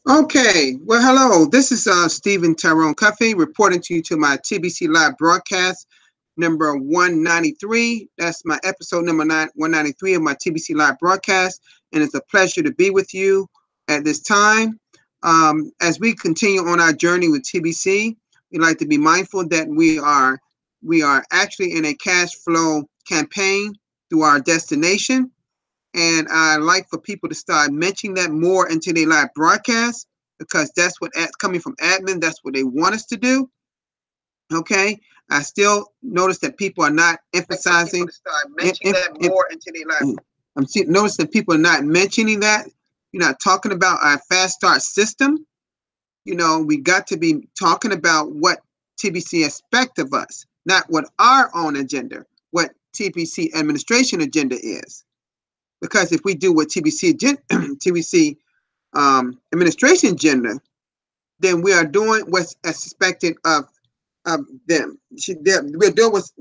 Okay, well, hello. This is Stephen Tyrone Cuffey reporting to you to my TBC Live broadcast number 193. That's my episode number 193 of my TBC Live broadcast, and it's a pleasure to be with you at this time. As we continue on our journey with TBC, we like to be mindful that we are actually in a cash flow campaign through our destination. And I like for people to start mentioning that more into their live broadcast because that's what coming from admin, that's what they want us to do. Okay. I still notice that people are not emphasizing. Mentioning that more into their life. Noticing that people are not mentioning that. You're not talking about our fast start system. We got to be talking about what TBC expect of us, not what our own agenda, what TBC administration agenda is. Because if we do what TBC administration agenda, then we are doing what's expected of them. We're doing what's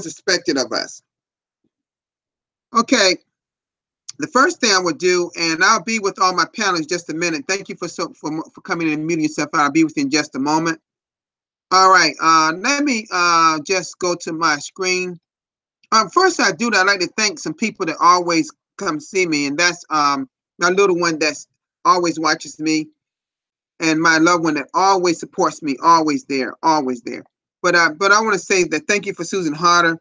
expected of us. Okay. The first thing I would do, and I'll be with all my panelists in just a minute. Thank you for coming in and muting yourself out. I'll be with you in just a moment. All right. Let me just go to my screen. First, I'd like to thank some people that always come see me, and that's my little one that's always watches me, and my loved one that always supports me, always there, always there. But I want to say that thank you for Susan Harder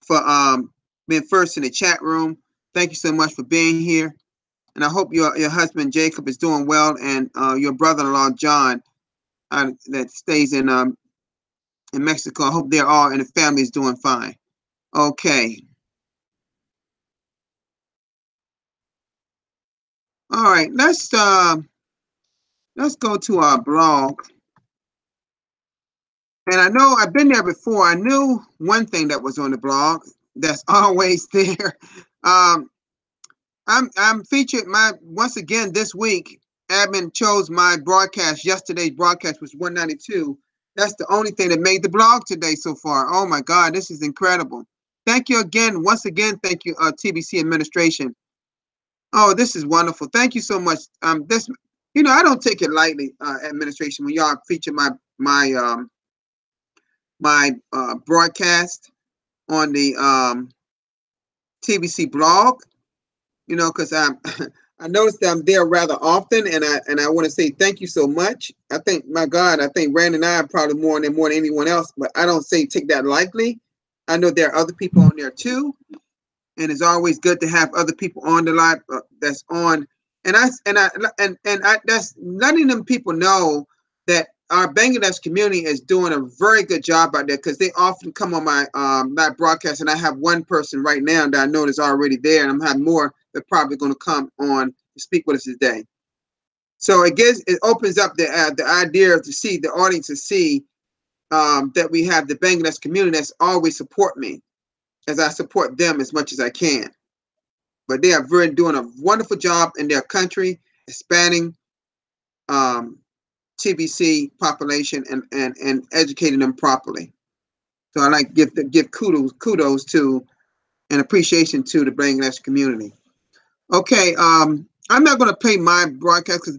for being first in the chat room. Thank you so much for being here, and I hope your husband Jacob is doing well, and your brother-in-law John that stays in Mexico. I hope they're all and the family is doing fine. Okay. All right, let's go to our blog. And I know I've been there before. I knew one thing that was on the blog that's always there. I'm featured once again this week. Admin chose my broadcast. Yesterday's broadcast was 192. That's the only thing that made the blog today so far. Oh my God, this is incredible. Thank you again. Once again, thank you, TBC administration. Oh, this is wonderful. Thank you so much. I don't take it lightly, administration, when y'all feature my broadcast on the TBC blog. Because I noticed that I'm there rather often, and I want to say thank you so much. I think, my God, I think Rand and I are probably more than anyone else, but I don't take that lightly. I know there are other people on there too. And it's always good to have other people on the live that's on, and I that's letting them people know that our Bangladesh community is doing a very good job out there, because they often come on my live broadcast, and I have one person right now that I know is already there, and I'm having more that probably going to come on to speak with us today. So it opens up the idea to see the audience to see that we have the Bangladesh community that's always support me, as I support them as much as I can. But they are doing a wonderful job in their country, expanding TBC population and educating them properly. So I like to give kudos to and appreciation to the Bangladesh community. Okay, I'm not going to play my broadcast because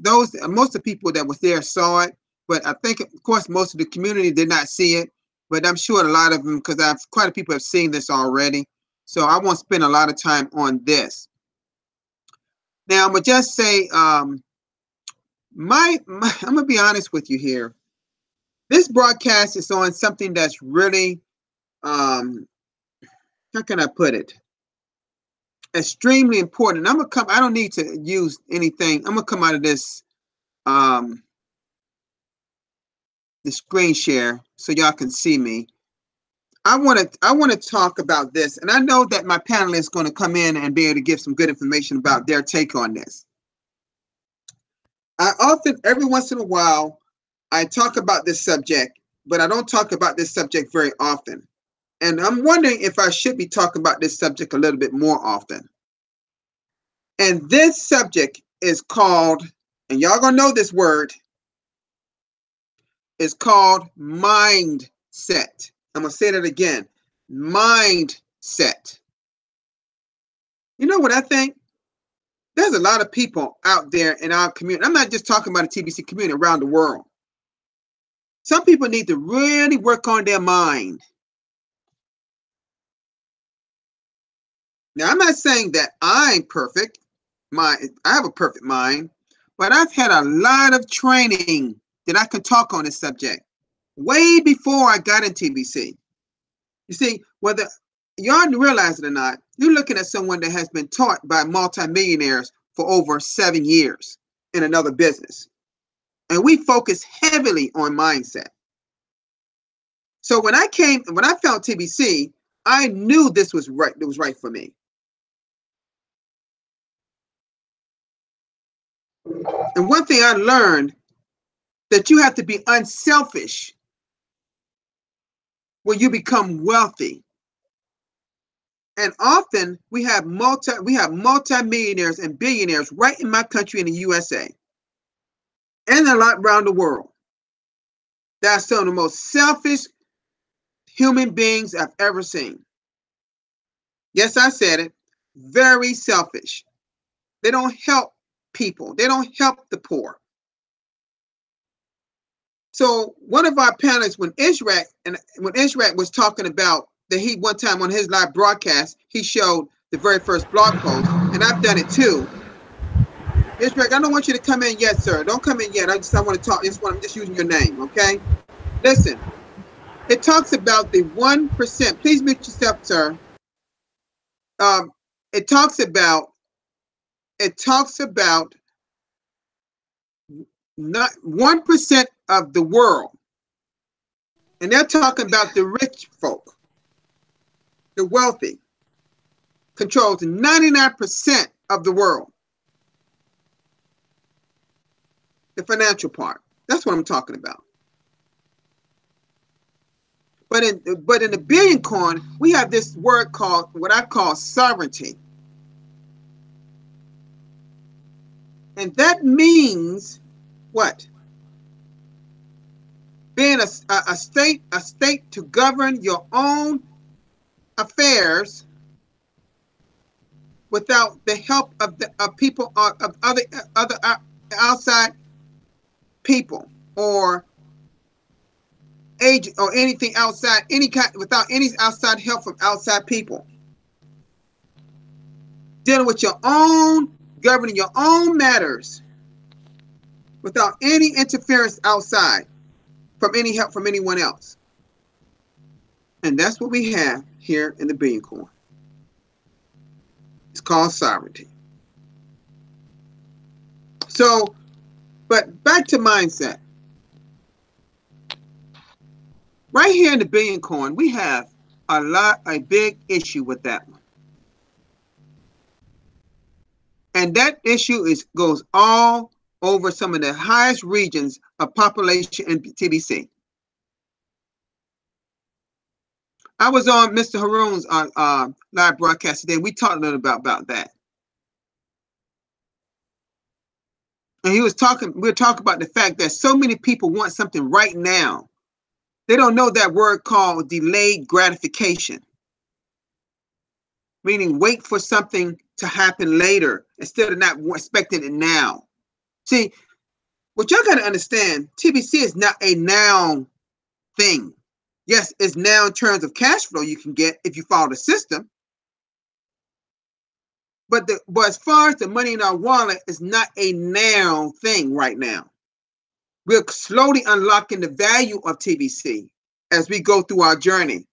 most of the people that was there saw it, but I think, of course, most of the community did not see it. But I'm sure a lot of them, because quite a few people have seen this already. So I won't spend a lot of time on this. Now, I'm going to just say, I'm going to be honest with you here. This broadcast is on something that's really, how can I put it? Extremely important. I don't need to use anything. I'm going to come out of this, the screen share so y'all can see me. I want to talk about this, and I know that my panelists is going to come in and be able to give some good information about their take on this. Every once in a while, I talk about this subject, but I don't talk about this subject very often. And I'm wondering if I should be talking about this subject a little bit more often. And this subject is called, and y'all gonna know this word, is called mindset. I'm gonna say that again, mindset. You know what I think? There's a lot of people out there in our community. I'm not just talking about the TBC community, around the world. Some people need to really work on their mind. Now, I'm not saying that I'm perfect. I have a perfect mind, but I've had a lot of training that I can talk on this subject way before I got in TBC. You see, whether y'all realize it or not, you're looking at someone that has been taught by multimillionaires for over 7 years in another business. And we focus heavily on mindset. So when I found TBC, I knew this was right. It was right for me. And one thing I learned, that you have to be unselfish when you become wealthy. And often we have multimillionaires and billionaires right in my country, in the USA, and a lot around the world. That's some of the most selfish human beings I've ever seen. Yes, I said it. Very selfish. They don't help people. They don't help the poor. So one of our panelists, when Israq was talking about that, he one time on his live broadcast, he showed the very first blog post, and I've done it too. Israq, I don't want you to come in yet, sir. Don't come in yet. I want to talk. I'm just using your name, okay? Listen, it talks about the 1%. Please mute yourself, sir. It talks about not 1% of the world, and they're talking about the rich folk, the wealthy, controls 99% of the world. The financial part. That's what I'm talking about. But in the billion coin, we have this word called, what I call, sovereignty. And that means what? Being a state to govern your own affairs without the help of people, of other outside people, or agent, or anything outside, without any outside help from outside people. Dealing with your own, governing your own matters without any interference outside from any help from anyone else. And that's what we have here in the billion coin. It's called sovereignty. So, but back to mindset. Right here in the billion coin, we have a big issue with that one. And that issue goes all over some of the highest regions of population in TBC. I was on Mr. Haroon's live broadcast today. We talked a little about that. And we were talking about the fact that so many people want something right now. They don't know that word called delayed gratification, meaning wait for something to happen later instead of not expecting it now. See, what y'all got to understand, TBC is not a now thing. Yes, it's now in terms of cash flow you can get if you follow the system. But as far as the money in our wallet, is not a now thing right now. We're slowly unlocking the value of TBC as we go through our journey.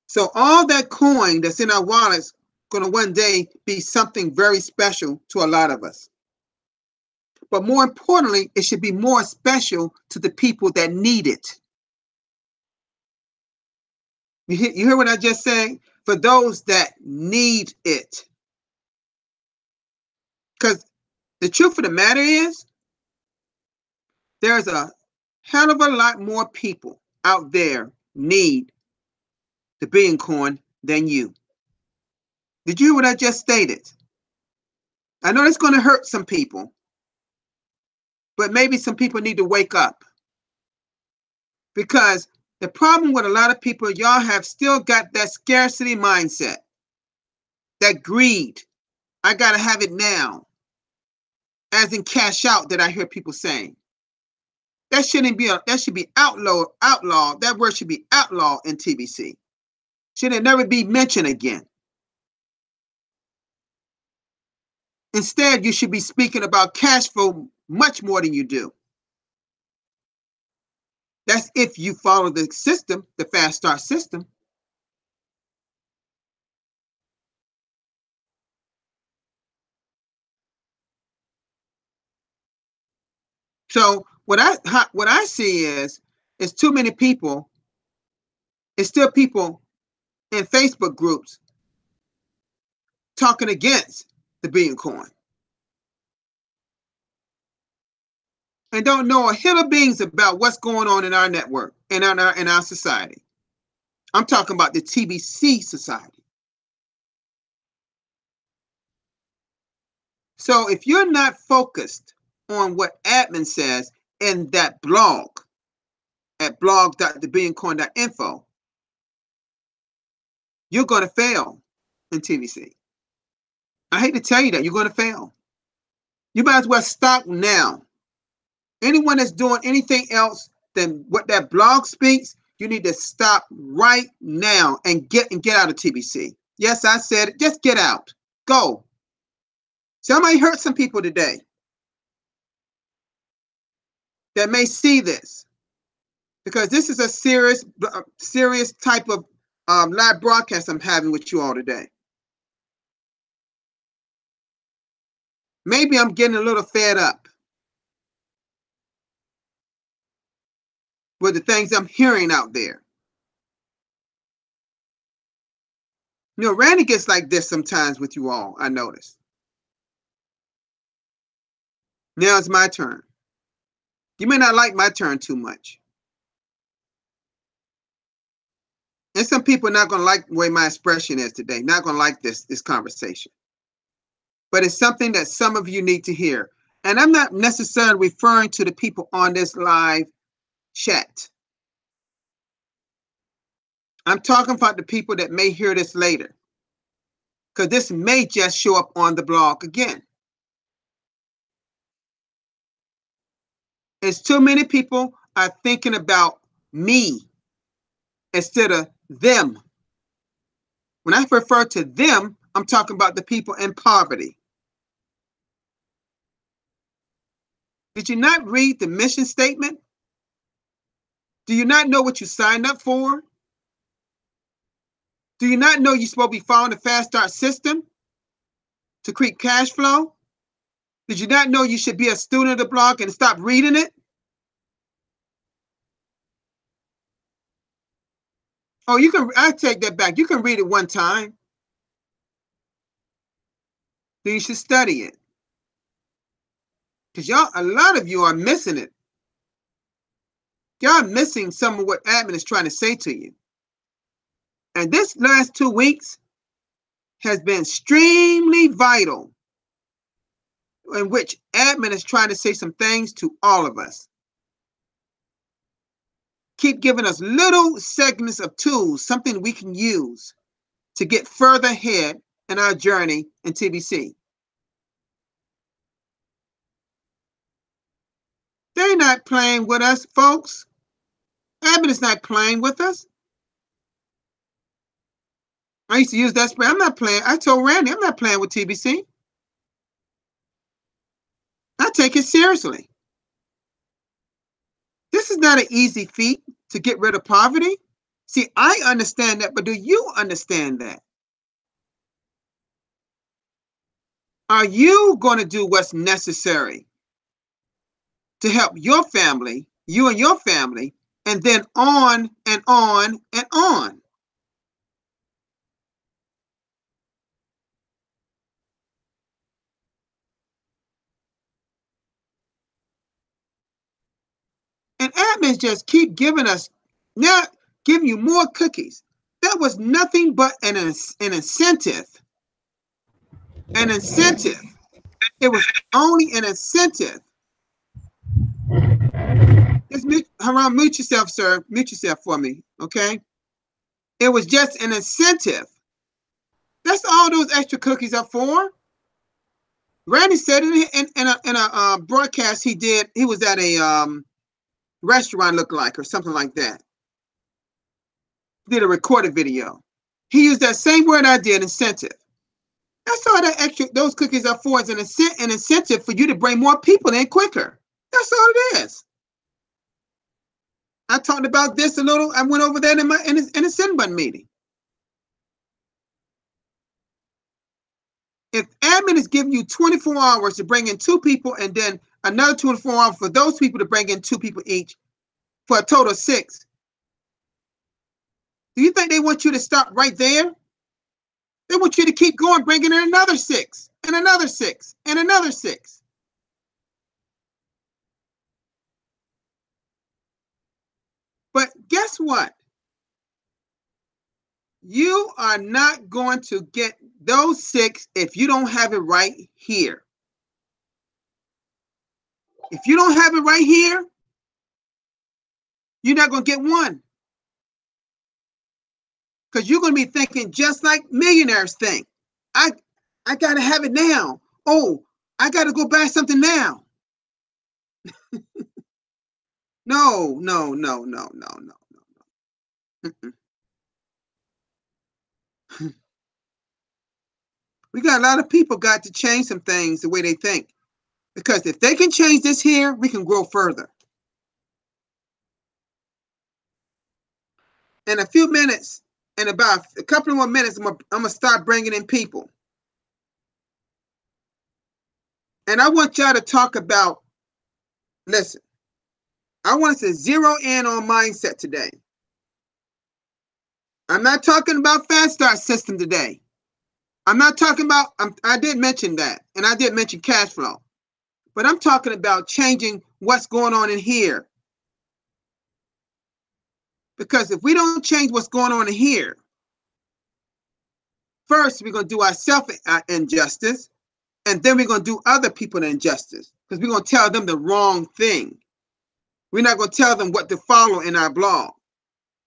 So all that coin that's in our wallets going to one day be something very special to a lot of us. But more importantly, it should be more special to the people that need it. You hear what I just said? For those that need it. Because the truth of the matter is, there's a hell of a lot more people out there need the billion coin than you. Did you hear what I just stated? I know it's going to hurt some people, but maybe some people need to wake up. Because The problem with a lot of people, y'all have still got that scarcity mindset, that greed. I got to have it now, as in cash out that I hear people saying. That shouldn't be, that should be outlawed. That word should be outlawed in TBC. Should it never be mentioned again. Instead, you should be speaking about cash flow much more than you do. That's if you follow the system, the fast start system. So what I see is too many people. It's still people in Facebook groups talking against the Billion Coin and don't know a hill of beans about what's going on in our network and in our society. I'm talking about the TBC society. So if you're not focused on what admin says in that blog at blog.thebillioncoin.info, you're going to fail in TBC. I hate to tell you that you're going to fail. You might as well stop now. Anyone that's doing anything else than what that blog speaks, you need to stop right now and get out of TBC. Yes, I said it. Just get out. Go. Somebody hurt some people today that may see this, because this is a serious type of live broadcast I'm having with you all today. Maybe I'm getting a little fed up with the things I'm hearing out there. You know, Randy gets like this sometimes with you all, I notice. Now it's my turn. You may not like my turn too much. And some people are not going to like the way my expression is today, not going to like this conversation. But it's something that some of you need to hear. And I'm not necessarily referring to the people on this live chat. I'm talking about the people that may hear this later, because this may just show up on the blog again. It's too many people are thinking about me instead of them. When I refer to them, I'm talking about the people in poverty. Did you not read the mission statement? Do you not know what you signed up for? Do you not know you're supposed to be following the fast start system to create cash flow? Did you not know you should be a student of the blog and stop reading it? Oh, I take that back. You can read it one time. Then you should study it. Because a lot of you are missing it. Y'all missing some of what admin is trying to say to you. And this last 2 weeks has been extremely vital, in which admin is trying to say some things to all of us. Keep giving us little segments of tools, something we can use to get further ahead in our journey in TBC. They're not playing with us, folks. Admin is not playing with us. I used to use that spray. I'm not playing. I told Randy, I'm not playing with TBC. I take it seriously. This is not an easy feat to get rid of poverty. See, I understand that, but do you understand that? Are you going to do what's necessary to help your family, you and your family, and then on and on and on? And admins just keep giving us, now giving you more cookies. That was nothing but an incentive. An incentive. It was only an incentive Just mute, Haram, mute yourself, sir. Mute yourself for me, okay? It was just an incentive. That's all those extra cookies are for. Randy said it in a broadcast he did. He was at a restaurant, look like, or something like that. Did a recorded video. He used that same word I did, incentive. That's all that extra those cookies are for, is an incentive for you to bring more people in quicker. That's all it is. I talked about this a little. I went over that in the send button meeting. If admin is giving you 24 hours to bring in 2 people and then another 24 hours for those people to bring in 2 people each for a total of 6, do you think they want you to stop right there? They want you to keep going, bringing in another 6 and another 6 and another 6. But guess what? You are not going to get those 6 if you don't have it right here. If you don't have it right here, you're not going to get 1. Because you're going to be thinking just like millionaires think. I got to have it now. Oh, I got to go buy something now. No. We got a lot of people got to change some things the way they think. Because if they can change this here, we can grow further. In a few minutes, in about a couple of more minutes, I'm gonna start bringing in people. And I want y'all to talk about, listen, I want us to zero in on mindset today. I'm not talking about fast start system today. I'm not talking about, I did mention that, and I did mention cash flow. But I'm talking about changing what's going on in here. Because if we don't change what's going on in here, first we're going to do ourselves injustice, and then we're going to do other people injustice. Because we're going to tell them the wrong thing. We're not going to tell them what to follow in our blog.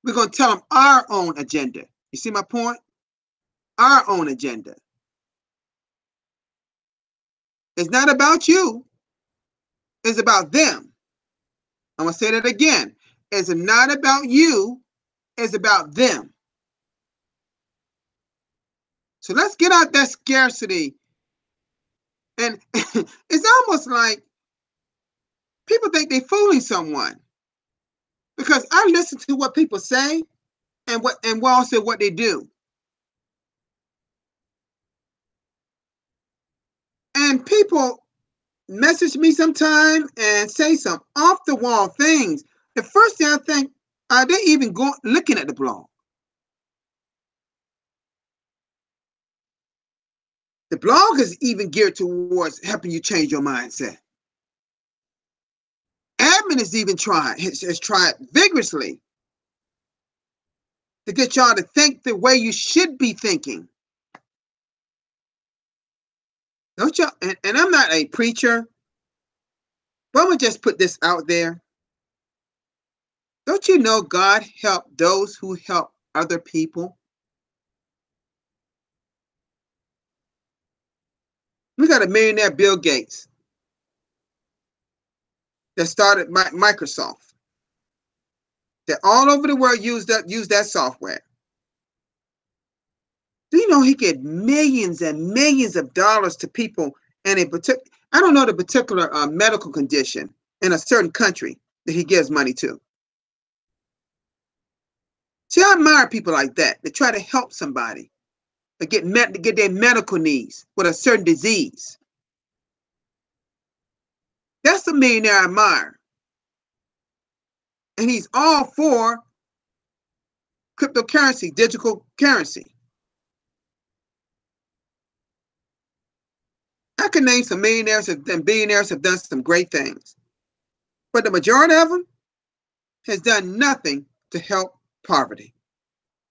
We're going to tell them our own agenda. You see my point? Our own agenda. It's not about you. It's about them. I'm going to say that again. It's not about you. It's about them. So let's get out that scarcity. And it's almost like people think they're fooling someone. Because I listen to what people say and also what they do. And people message me sometime and say some off the wall things. The first thing I think, are they even looking at the blog? The blog is even geared towards helping you change your mindset. Admin has tried vigorously to get y'all to think the way you should be thinking. Don't y'all? And I'm not a preacher, but I'm gonna just put this out there. Don't you know God helped those who help other people? We got a millionaire, Bill Gates, that started Microsoft. That all over the world use that software. Do you know he gave millions and millions of dollars to people in a particular, I don't know the particular medical condition in a certain country that he gives money to. See, I admire people like that try to help somebody to get their medical needs with a certain disease. That's the millionaire I admire. And he's all for cryptocurrency, digital currency. I can name some millionaires and billionaires have done some great things. But the majority of them has done nothing to help poverty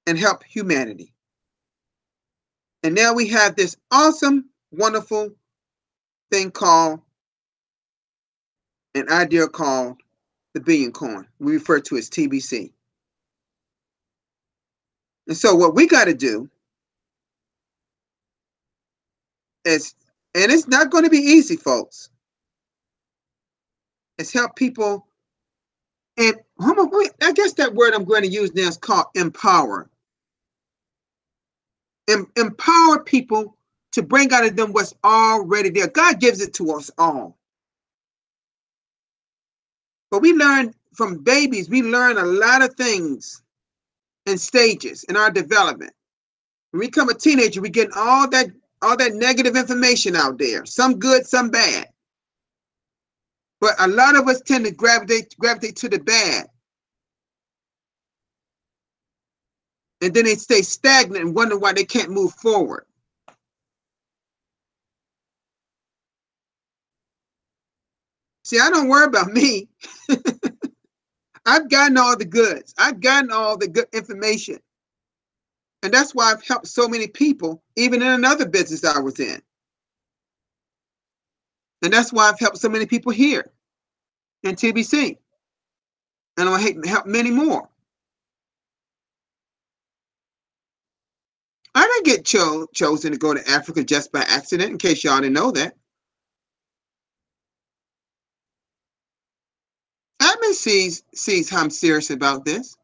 and help humanity. And now we have this awesome, wonderful thing called, an idea called the Billion Coin. We refer to as TBC. And so what we got to do is, and it's not going to be easy, folks, is help people. And I guess that word I'm going to use now is called empower. Empower people to bring out of them what's already there. God gives it to us all. But we learn from babies, we learn a lot of things in stages in our development. When we become a teenager, we get all that negative information out there, some good, some bad. But a lot of us tend to gravitate to the bad. And then they stay stagnant and wonder why they can't move forward. See, I don't worry about me. I've gotten all the goods. I've gotten all the good information. And that's why I've helped so many people, even in another business I was in. And that's why I've helped so many people here in TBC. And I'm going to help many more. I didn't get chosen to go to Africa just by accident, in case y'all didn't know that. Admin sees how I'm serious about this.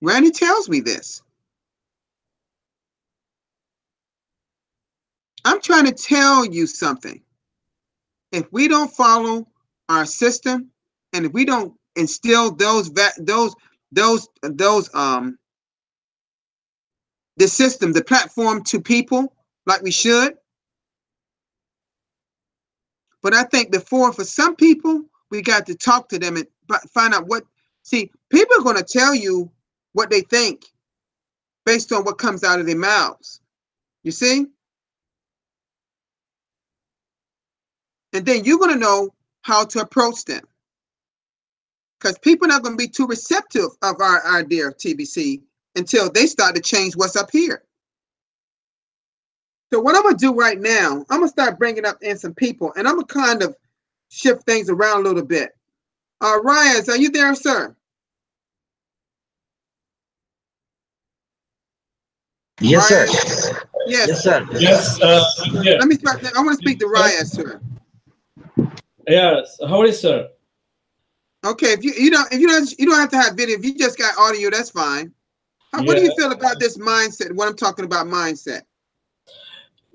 Randy tells me this. I'm trying to tell you something. If we don't follow our system, and if we don't instill the system, the platform to people like we should. But I think for some people, we got to talk to them and find out see, people are going to tell you what they think based on what comes out of their mouths. You see? And then you're going to know how to approach them. Because people are not going to be too receptive of our idea of TBC until they start to change what's up here. So what I'm going to do right now, I'm going to start bringing up in some people, and I'm going to kind of shift things around a little bit. Ryaz, are you there, sir? Yes, Ryaz? sir. Yes. Yes, sir. Yes. Yeah. Let me start. I want to speak to Ryaz, sir. Yes. How are you, sir? Okay. If you don't have to have video. If you just got audio, that's fine. What do you feel about this mindset? What I'm talking about, mindset.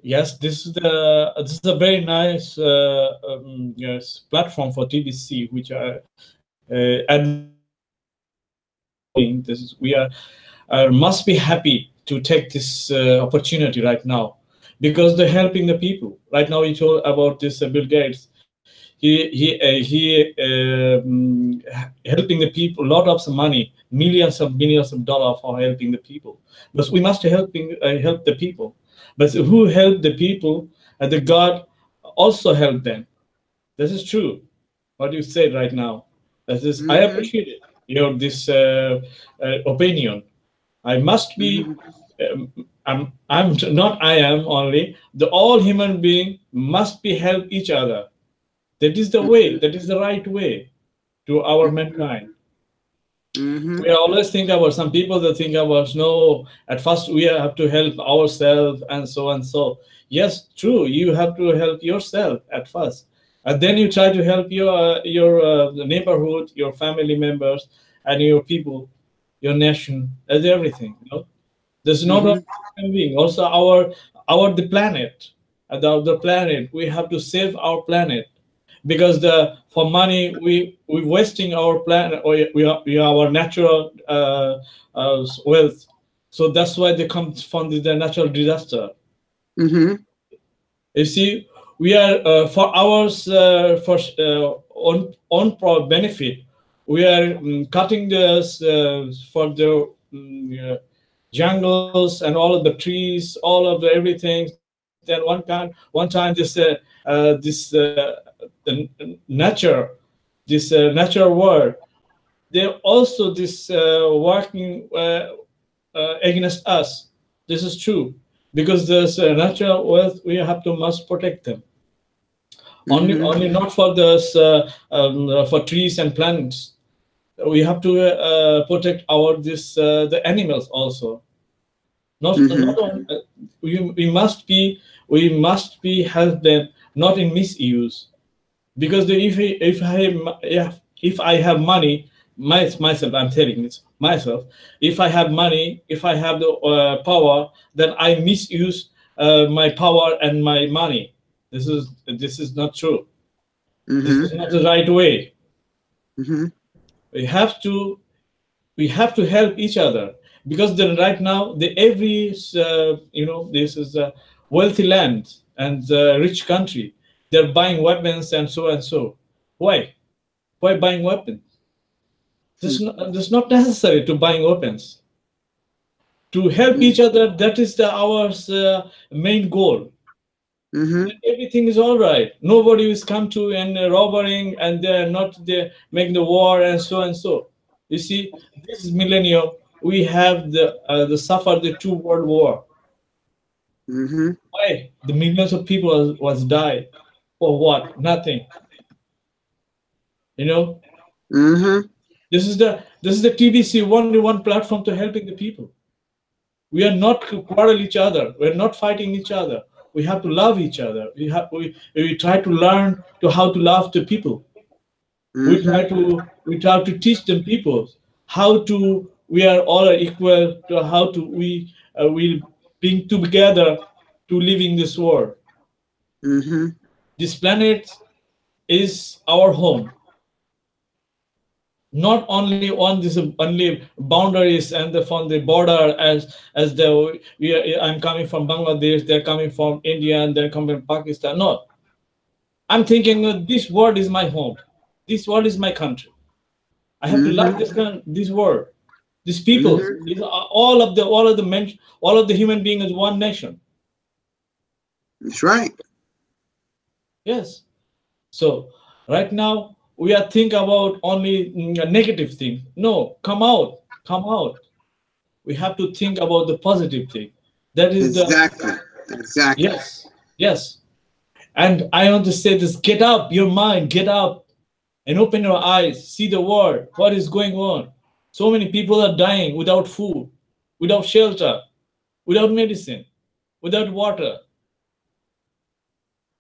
Yes, this is a very nice yes platform for TBC, which are we must be happy to take this opportunity right now, because they're helping the people. Right now, you told about this Bill Gates. He helping the people, a lot of money, millions of billions of dollars for helping the people. But we must help the people. But who helped the people, and the God also helped them. This is true. What you said right now. That is, I appreciate your this opinion. I must be. I'm not. I am only. All human beings must be help each other. That is the way. That is the right way to our mankind. We always think about some people that think about no. At first, we have to help ourselves and so and so. Yes, true. You have to help yourself at first, and then you try to help your neighborhood, your family members, and your people, your nation, and everything. You know? There's not a human being. Also, the planet, the planet. We have to save our planet. Because for money we're wasting our planet, or we are our natural wealth. So that's why they come from the natural disaster. You see, we are for ours own benefit. We are cutting this for the jungles and all of the trees, all of the everything. Then one time the nature, this natural world, they also this working against us. This is true, because there's natural wealth. We have to must protect them. Only not for this for trees and plants. We have to protect the animals also. Not on, we must be help them not in misuse, because if I have money, myself, I'm telling this myself, if I have money, if I have the power, then I misuse my power and my money. This is not true. This is not the right way. We have to help each other, because then right now this is a wealthy land and a rich country. They're buying weapons and so and so. Why buying weapons? This not necessary to buying weapons. To help each other, that is our main goal. Everything is all right. Nobody is come to and robbing, and they're not making the war and so and so. You see, this millennium we have the suffered the 2 world war. Why the millions of people was died for what? Nothing. You know. This is the TBC, only one platform to helping the people. We are not to quarrel each other. We're not fighting each other. We have to love each other. We try to learn to how to love the people. We try to teach them people how to, we are all equal, to how to we bring together to live in this world. This planet is our home. Not only on this only boundaries and from the border, as I'm coming from Bangladesh, they're coming from India, and they're coming from Pakistan. No, I'm thinking this world is my home. This world is my country. I have to love this world, these people. All of the human beings is one nation. That's right. Yes. So right now we are thinking about only negative thing. No, come out. We have to think about the positive thing. That is exactly. Yes. And I want to say this: get up, your mind, get up, and open your eyes. See the world. What is going on? So many people are dying without food, without shelter, without medicine, without water.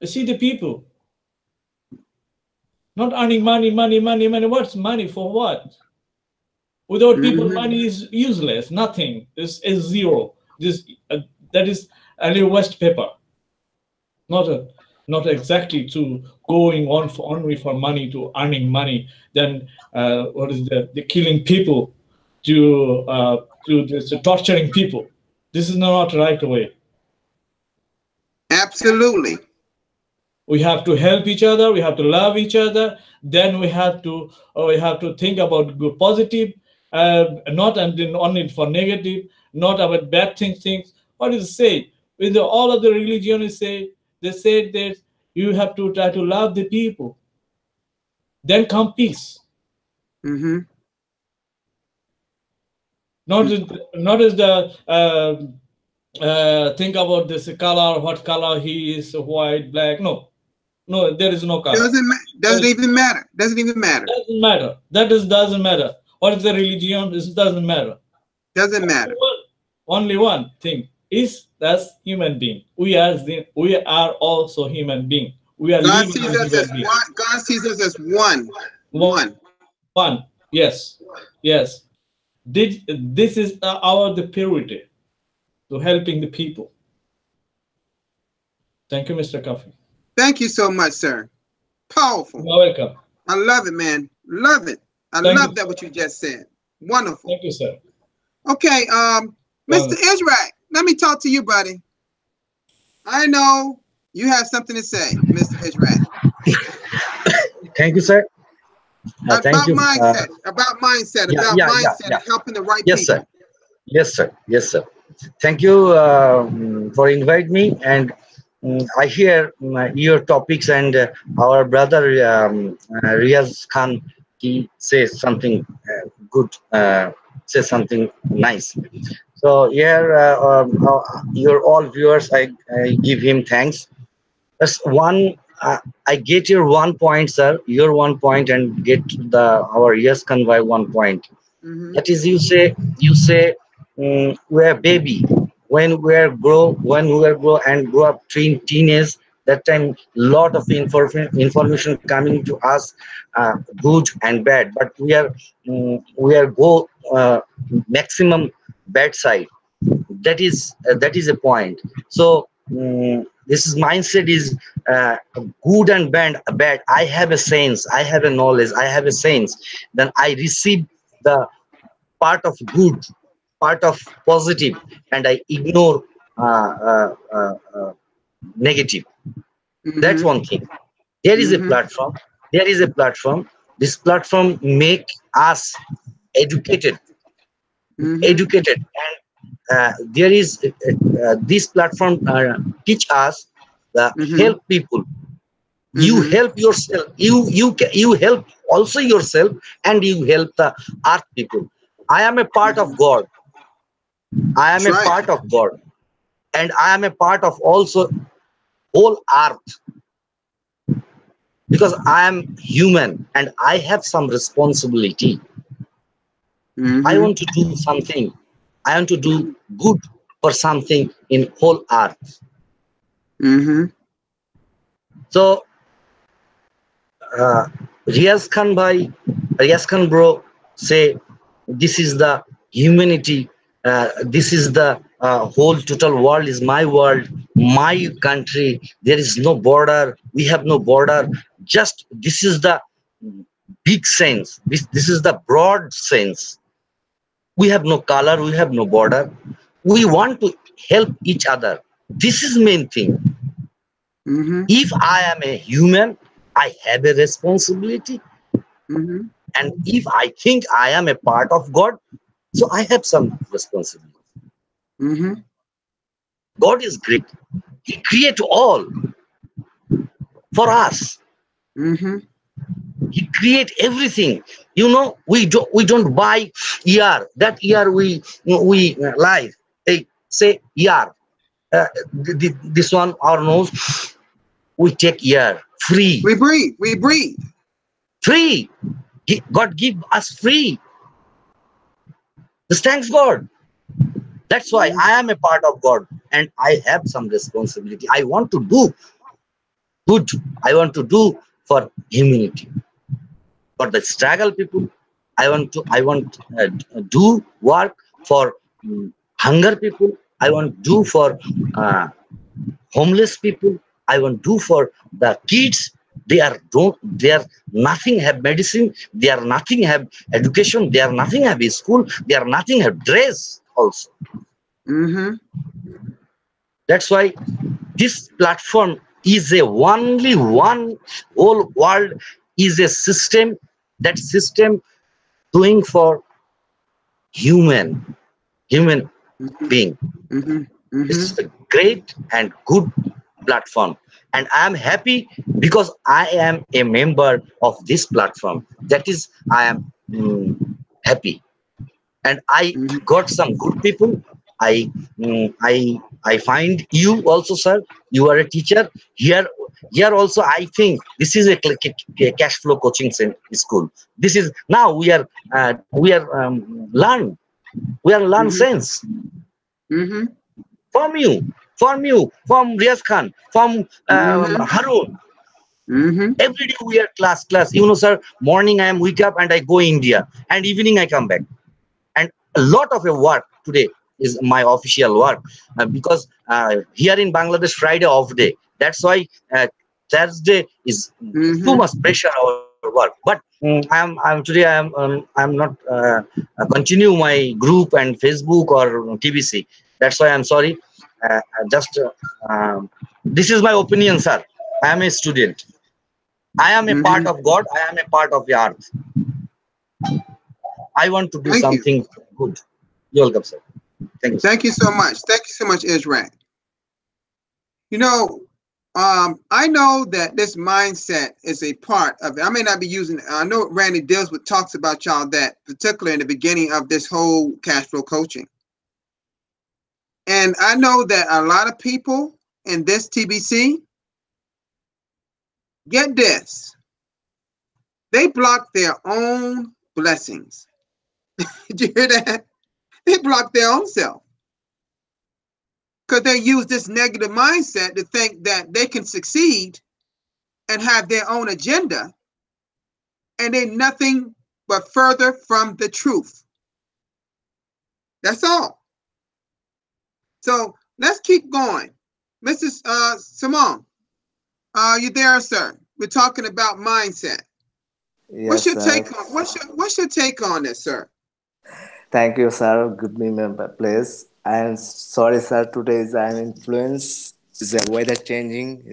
See the people. Not earning money. What's money for what? Without people, money is useless. Nothing is zero. That is only waste paper. Not exactly to going on only for money, to earning money. Then what is the killing people, to this torturing people. This is not the right way. Absolutely. We have to help each other. We have to love each other. Then we have to think about good, positive, not only for negative, not about bad things. What is it say? With all of the religion is say, they say that you have to try to love the people. Then come peace. Not as the think about this color, what color he is, white, black. No, there is no color. Doesn't even matter. Doesn't matter. Doesn't matter. What is the religion? This doesn't matter. Doesn't matter. Only one thing is that's human being. We are also human being. We are God living sees us as being. one. God sees us as one. One. Yes. This is the priority to helping the people. Thank you, Mr. Coffee. Thank you so much, sir. Powerful. You're welcome. I love it, man. Love it. I love that what you just said. Wonderful. Thank you, sir. Okay, Mr. Israel, let me talk to you, buddy. I know you have something to say, Mr. Israel. Thank you, sir. About mindset, helping the right people. Yes, sir. Thank you for inviting me, and I hear your topics, and our brother Riaz Khan, he says something good, says something nice. So here, your all viewers, I give him thanks. That's one I get your 1 point, sir. Your 1 point, and get our yes convey 1 point. Mm-hmm. That is, you say we're baby when we grow and grow up teenage. That time lot of information coming to us, good and bad. But we are go maximum bad side. That is a point. So this is mindset is good and bad. I have a sense, I have a knowledge, I have a sense. Then I receive the part of good, part of positive, and I ignore negative. That's Mm-hmm. one thing. There is a Mm-hmm. platform. There is a platform. This platform make us educated, Mm-hmm. educated, and there is this platform teach us the Mm-hmm. help people. You Mm-hmm. help yourself. You help also yourself, and you help the earth people. I am a part of God. I am That's a right. part of God, and I am a part of also whole earth, because I am human and I have some responsibility. I Mm-hmm. want to do something. I want to do good for something in whole earth. Mm-hmm. So, uh, Riaz Khan bro say this is the humanity. This is the whole total world is my world, my country. There is no border. We have no border. Just this is the big sense. This is the broad sense. We have no color. We have no border. We want to help each other. This is main thing. Mm-hmm. If I am a human, I have a responsibility. Mm-hmm. And if I think I am a part of God, so I have some responsibility. Mm-hmm. God is great. He create all for us. Mm-hmm. He create everything. We don't buy year. That year we live. Hey, say year. This one our nose. We take year free. We breathe. We breathe. Free. God give us free. Just thanks God. That's why Mm-hmm. I am a part of God and I have some responsibility. I want to do good. I want to do for humanity. For the struggle people, I want do work for hunger people. I want do for uh, homeless people. I want do for the kids. They are nothing have medicine. They are nothing have education. They are nothing have a school. They are nothing have dress also. Mm-hmm. That's why this platform is a only one whole world is a system. That system doing for human being. Mm-hmm. This Mm-hmm. is a great and good platform, and I am happy because I am a member of this platform. That is, I am happy, and I Mm-hmm. got some good people. I find you also, sir. You are a teacher here. Here also, I think this is a cash flow coaching school. This is now we are learn Mm-hmm. sense Mm-hmm. from you, from Riaz Khan, from Mm-hmm. Harun. Mm-hmm. Every day we are class. Sir. Morning I am wake up and I go India, and evening I come back. And a lot of your work today is my official work, because here in Bangladesh Friday off day. That's why Thursday is too Mm-hmm. much pressure our work. But I'm today I'm not continue my group and Facebook or TBC. That's why I'm sorry. Just this is my opinion, sir. I am a student. I am a part Mm-hmm. of God. I am a part of the earth. I want to do Thank you. something good. You're welcome, sir. Thank you, sir. Thank you so much. Thank you so much, Israel. You know, I know that this mindset is a part of it. I may not be using. I know Randy deals with talks about y'all that, particularly in the beginning of this whole cash flow coaching. And I know that a lot of people in this TBC Get this. They block their own blessings. Did you hear that? They block their own self. Because they use this negative mindset to think that they can succeed and have their own agenda, and they're nothing but further from the truth. That's all. So let's keep going. Mrs. Simone, you there, sir? We're talking about mindset. What's Yes, your sir. take on what's your take on this, sir? Thank you, sir. Give me my place. I'm sorry, sir. Today is I'm influenced. Is the weather changing?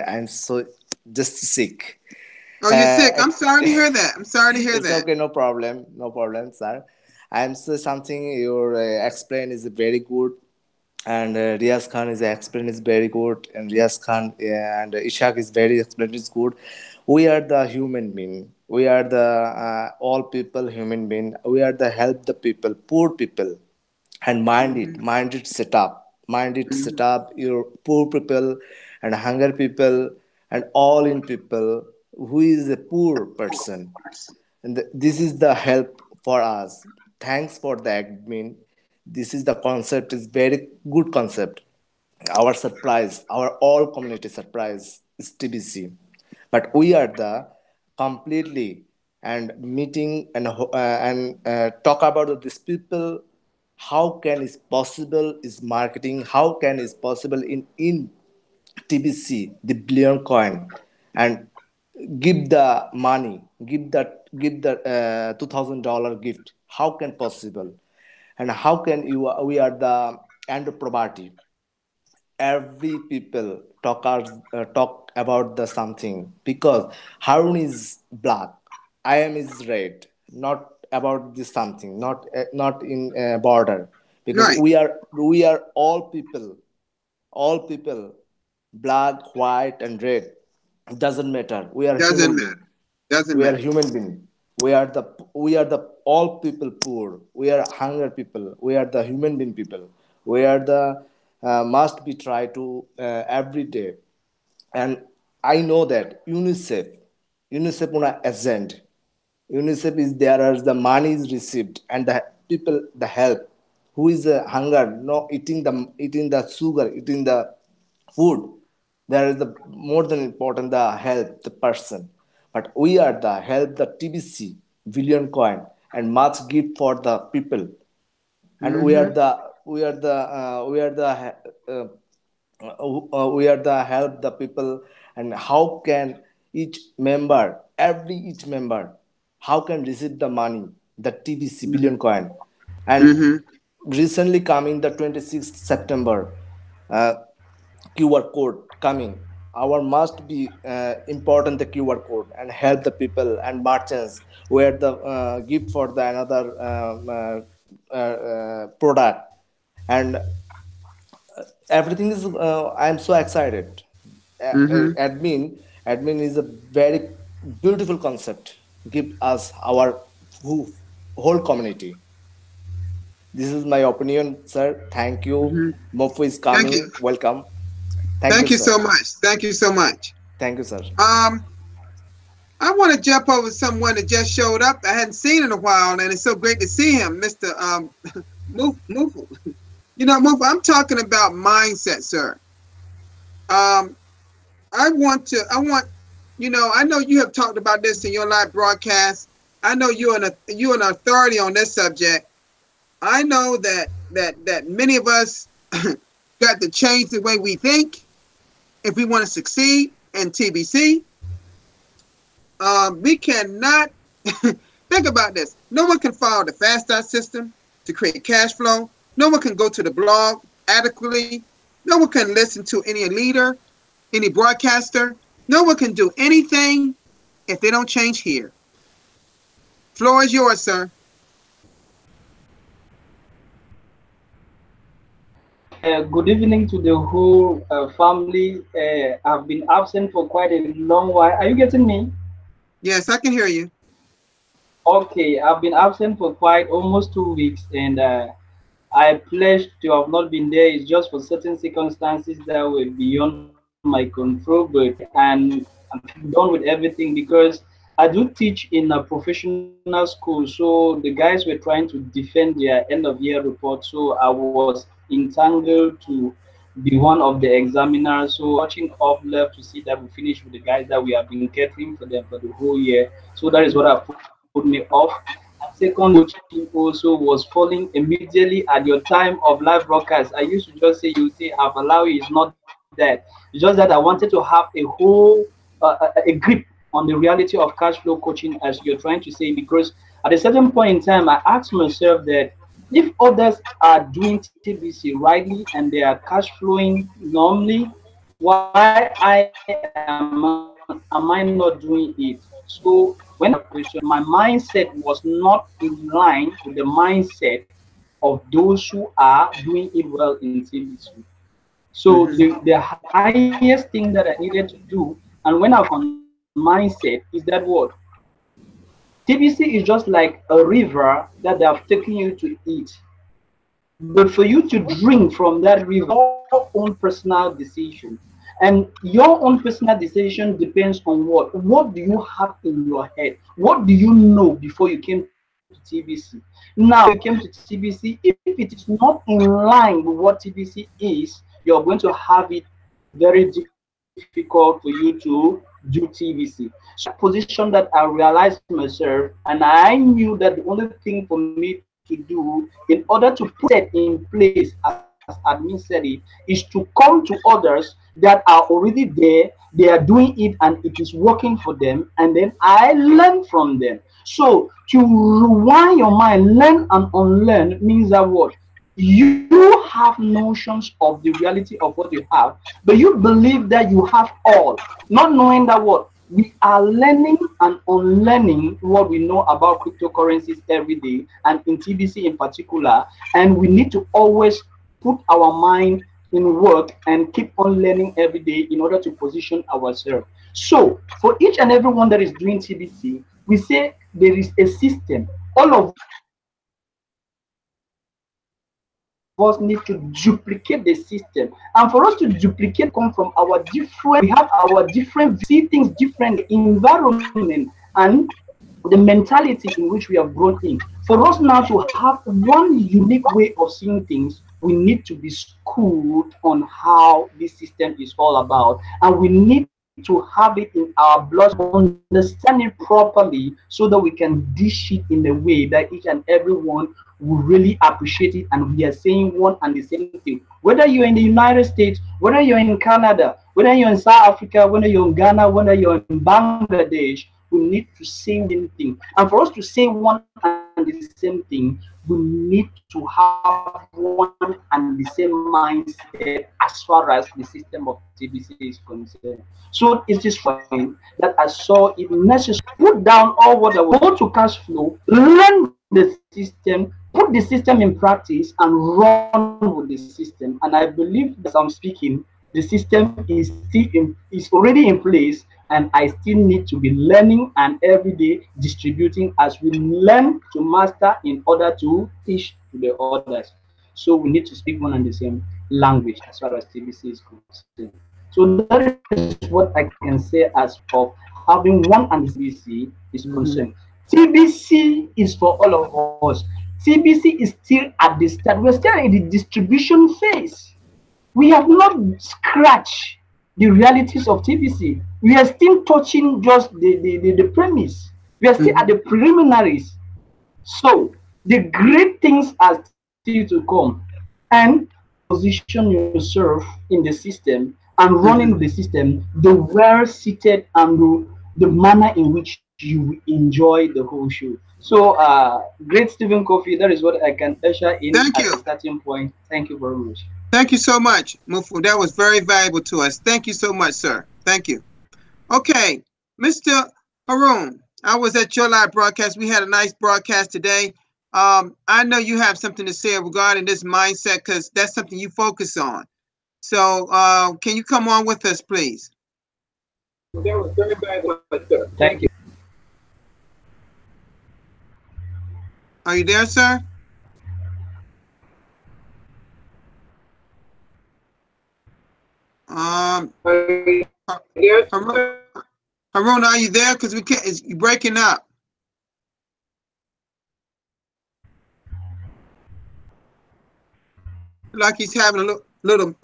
I'm so just sick. Oh, you're sick. Uh, I'm sorry to hear that. I'm sorry to hear it's that. okay, no problem, sir. I'm so something your explain is very good, and Riaz Khan is explain is very good, and Riaz Khan and Ishaq is very explain is good. We are the human being. We are the all people human being. We are the help the people, poor people, and Hmm. mind it set up, your poor people and hunger people and all in people who is a poor person, and this is the help for us. Thanks for the admin. This is the concept is very good concept. Our surprise, our all community surprise is TBC, but we are the completely and meeting and talk about these people. How can is possible is marketing? How can is possible in TBC the billion coin, and give the money, give the $2,000 gift? How can possible? And how can you we are the end of poverty? Every people talk about the something because Harun is black, I am is red, not about this something, not in border, because Right. we are all people, black, white, and red. It doesn't matter. We are Doesn't human being. matter. Doesn't We are matter. human being. We are the all people poor. We are hunger people. We are the human being people. We are the must be try to every day. And I know that UNICEF on a agent. UNICEF is there as the money is received and the people the help. Who is hunger? No eating the sugar, eating the food. There is the more than important the help the person. But we are the help the TBC billion coin and much gift for the people, and Hmm. we are the help the people. And how can each member how can receive the money the TBC billion coin? And Hmm. recently coming the 26th September, uh, QR code coming, our must be important the QR code and help the people and merchants where the gift for the another product. And everything is I am so excited. Hmm. Admin is a very beautiful concept, give us our whole community. This is my opinion, sir. Thank you. Hmm. Mofu is Thank you. coming, welcome. Thank you, Thank you sir. so much. Thank you so much. Thank you, sir. Um, I want to jump over someone that just showed up. I hadn't seen in a while, and it's so great to see him, Mr. Mufu. Mufu, I'm talking about mindset, sir. Um, I know you have talked about this in your live broadcast. I know you're an authority on this subject. I know that many of us got to change the way we think if we want to succeed in TBC. We cannot think about this. No one can follow the fast start system to create cash flow. No one can go to the blog adequately. No one can listen to any leader, any broadcaster. No one can do anything if they don't change here. Floor is yours, sir. Good evening to the whole family. I've been absent for quite a long while. Are you getting me? Yes, I can hear you. Okay, I've been absent for quite almost 2 weeks, and I pledged to have not been there. It's just for certain circumstances that were beyond my control. But and I'm done with everything because I do teach in a professional school. So the guys were trying to defend their end of year report. So I was entangled to be one of the examiners. So watching off left to see that we finish with the guys that we have been catering for them for the whole year. So that is what I put me off. Second, coaching also was falling immediately at your time of live broadcast. I used to just say, you say, I've allowed you, it's not that. It's just that I wanted to have a whole a grip on the reality of cash flow coaching, as you're trying to say, because at a certain point in time, I asked myself that if others are doing TBC rightly and they are cash flowing normally, why am I not doing it? So when I asked that question, my mindset was not in line with the mindset of those who are doing it well in TBC. So the highest thing that I needed to do, and when I on mindset, is that what TBC is just like a river that they have taken you to eat. But for you to drink from that river, your own personal decision. And your own personal decision depends on what? What do you have in your head? What do you know before you came to TBC? Now, you came to TBC, if it is not in line with what TBC is, you're going to have it very difficult for you to do TBC. So position that I realized myself, and I knew that the only thing for me to do in order to put that in place, as admin said it, is to come to others that are already there, they are doing it and it is working for them, and then I learn from them. So to rewind your mind, learn and unlearn means that what? You have notions of the reality of what you have, but you believe that you have all, not knowing that what? We are learning and unlearning what we know about cryptocurrencies every day, and in TBC in particular. And we need to always put our mind in work and keep on learning every day in order to position ourselves. So, for each and everyone that is doing TBC, we say there is a system. All of us need to duplicate the system. And for us to duplicate the system, we come from our different, we have our different see things differently, environment, and the mentality in which we have grown in. For us now to have one unique way of seeing things, we need to be schooled on how this system is all about, and we need to have it in our blood understand it properly so that we can dish it in a way that each and everyone will really appreciate it, and we are saying one and the same thing. Whether you're in the United States, whether you're in Canada, whether you're in South Africa, whether you're in Ghana, whether you're in Bangladesh, we need to say one thing. And for us to say one and the same thing, we need to have one and the same mindset as far as the system of TBC is concerned. So it is fine that I saw it necessary to put down all what I was go to cash flow, learn the system, put the system in practice, and run with the system. And I believe that as I'm speaking, the system is is already in place, and I still need to be learning and every day distributing as we learn to master in order to teach to the others. So we need to speak one and the same language as far as TBC is concerned. So that is what I can say as of having one and the same TBC is concerned. TBC is for all of us. TBC is still at the start. We're still in the distribution phase. We have not scratched the realities of TBC. We are still touching just the premise. We are still at the preliminaries. So the great things are still to come. And once you position yourself in the system and running with the system, the well seated and the manner in which you enjoy the whole show. So great Stephen Coffee, that is what I can usher in at a starting Thank point. you. Thank you very much. Thank you so much, Mufu. That was very valuable to us. Thank you so much, sir. Thank you. Okay, Mr. Haroon, I was at your live broadcast. We had a nice broadcast today. I know you have something to say regarding this mindset because that's something you focus on. So, can you come on with us, please? Thank you. Are you there, sir? Um, Are you there, Haroon, sir? Haruna, are you there? Because we can't. You're breaking up. Like he's having a little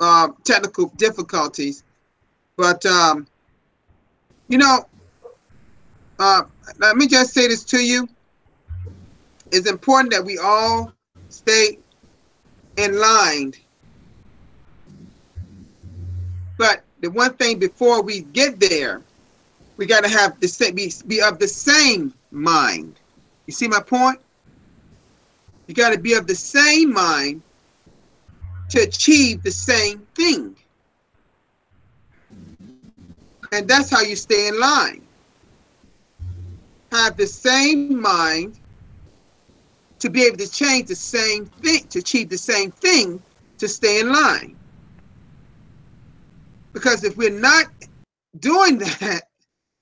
technical difficulties. But you know, let me just say this to you. It's important that we all stay in line. But the one thing before we get there, we got to have the same, be of the same mind. You see my point? You got to be of the same mind to achieve the same thing. And that's how you stay in line. Have the same mind to be able to change the same thing, to achieve the same thing, to stay in line. Because if we're not doing that,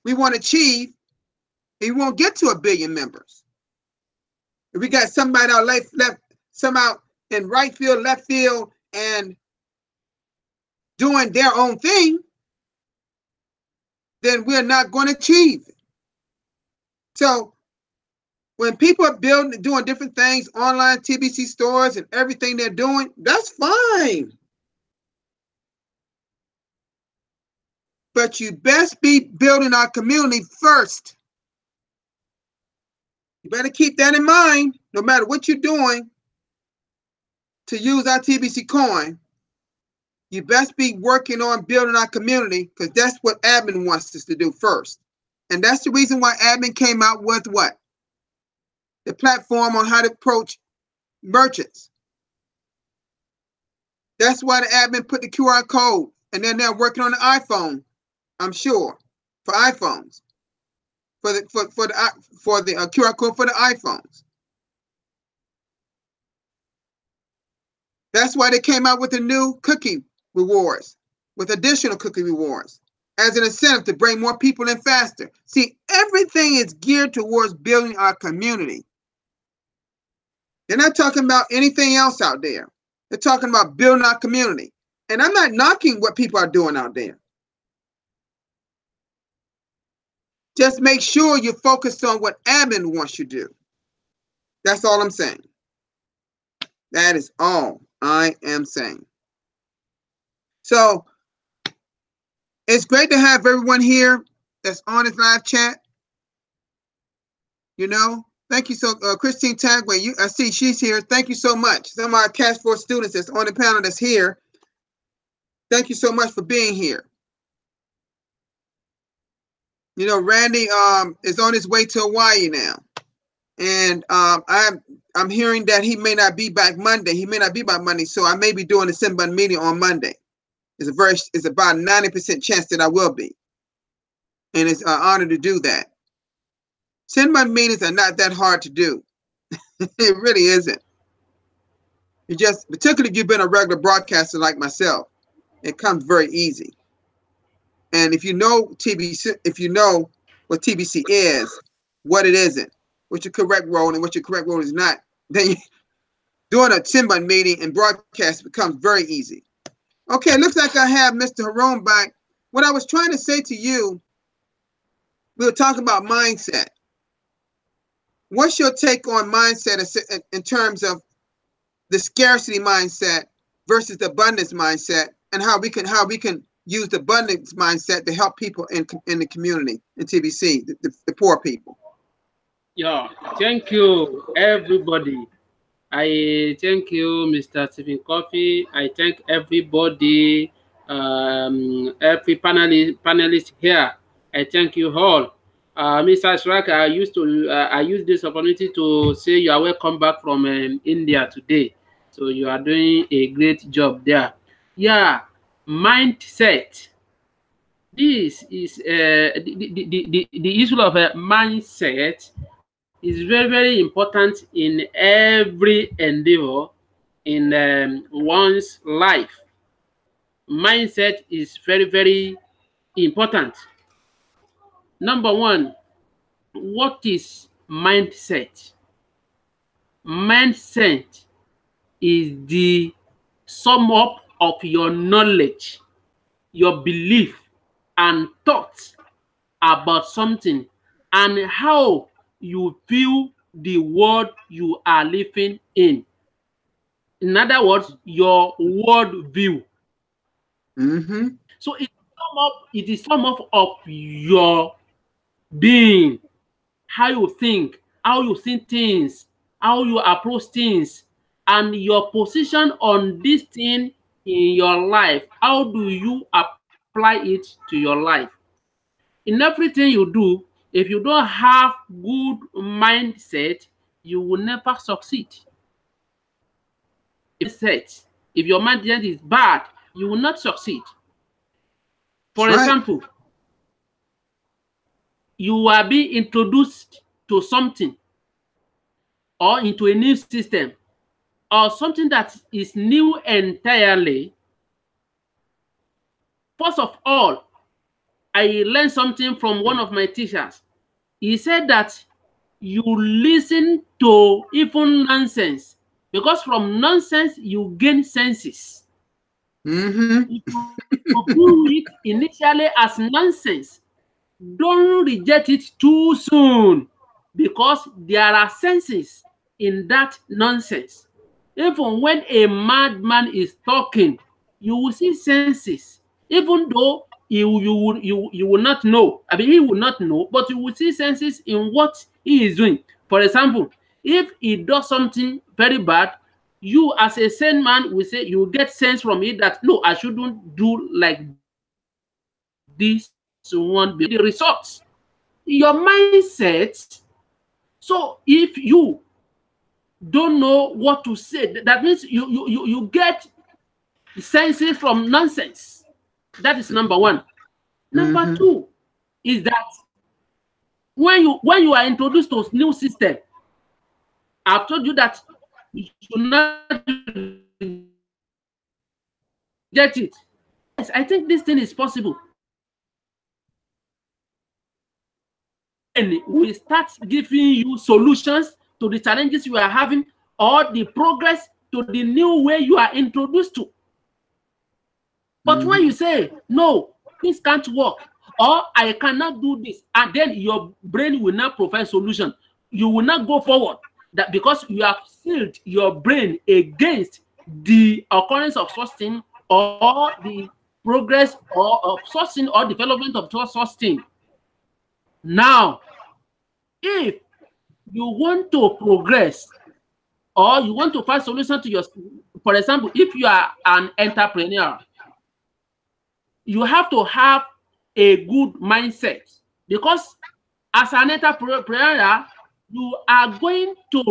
we want to achieve, and we won't get to 1 billion members. If we got somebody out left, some out in right field, left field, and doing their own thing, then we're not going to achieve. So when people are doing different things, online TBC stores and everything they're doing, that's fine. But you best be building our community first. You better keep that in mind, no matter what you're doing to use our TBC coin. You best be working on building our community, because that's what admin wants us to do first. And that's the reason why admin came out with what? The platform on how to approach merchants. That's why the admin put the QR code, and then they're working on the iPhone, I'm sure, for iPhones, for the QR code for the iPhones. That's why they came out with the new cookie rewards, with additional cookie rewards, as an incentive to bring more people in faster. See, everything is geared towards building our community. They're not talking about anything else out there. They're talking about building our community. And I'm not knocking what people are doing out there. Just make sure you're focused on what admin wants you to do. That's all I'm saying. That is all I am saying. So it's great to have everyone here that's on this live chat. You know, thank you so, Christine Tagway. I see she's here. Thank you so much. Some of our Cash Force students that's on the panel that's here. Thank you so much for being here. You know, Randy is on his way to Hawaii now, and I'm hearing that he may not be back Monday. He may not be back Monday, so I may be doing a Sinbun meeting on Monday. It's about 90% chance that I will be, and it's an honor to do that. Sinbun meetings are not that hard to do. It really isn't. You just, particularly if you've been a regular broadcaster like myself, it comes very easy. And if you know TBC, if you know what TBC is, what it isn't, what your correct role and what your correct role is not, then doing a Sinbun meeting and broadcast becomes very easy. Okay, looks like I have Mr. Haroon back. What I was trying to say to you, we were talking about mindset. What's your take on mindset in terms of the scarcity mindset versus the abundance mindset, and how we can use the abundance mindset to help people in the community, in TBC, the poor people? Yeah, thank you, everybody. I thank you, Mr. Stephen Coffee. I thank everybody, every panelist here. I thank you all. Mr. Shraka, I use this opportunity to say you are welcome back from India today. So you are doing a great job there. Yeah, mindset. This is the issue of a mindset is very, very important in every endeavor in one's life. Mindset is very, very important. Number one, what is mindset? Mindset is the sum up of your knowledge, your belief, and thoughts about something and how you view the world you are living in. In other words, your world view. Mm-hmm. So it is some of your being, how you see things, how you approach things, and your position on this thing in your life. How do you apply it to your life? In everything you do, if you don't have good mindset, you will never succeed. If your mindset is bad, you will not succeed. That's For right. example, you are being introduced to something or into a new system or something that is new entirely. First of all, I learned something from one of my teachers. He said that you listen to even nonsense, because from nonsense you gain senses. Mm-hmm. If you do it initially as nonsense, don't reject it too soon, because there are senses in that nonsense. Even when a madman is talking, you will see senses, even though you will not know. I mean, he will not know, but you will see senses in what he is doing. For example, if he does something very bad, you as a sane man will say, you will get sense from it that no, I shouldn't do like this one, because the results, your mindset. So if you don't know what to say, that means you get senses from nonsense. That is number one. Number Mm-hmm. two is that when you are introduced to new system, I've told you that you should not reject it. Yes, I think this thing is possible. And we start giving you solutions to the challenges you are having, or the progress to the new way you are introduced to. But when you say, no, this can't work, or I cannot do this, and then your brain will not provide solution, you will not go forward. That because you have sealed your brain against the occurrence of such thing, or the progress or of such thing, or development of such thing. Now, if you want to progress, or you want to find solution to your, for example, if you are an entrepreneur, you have to have a good mindset, because as an entrepreneur, you are going to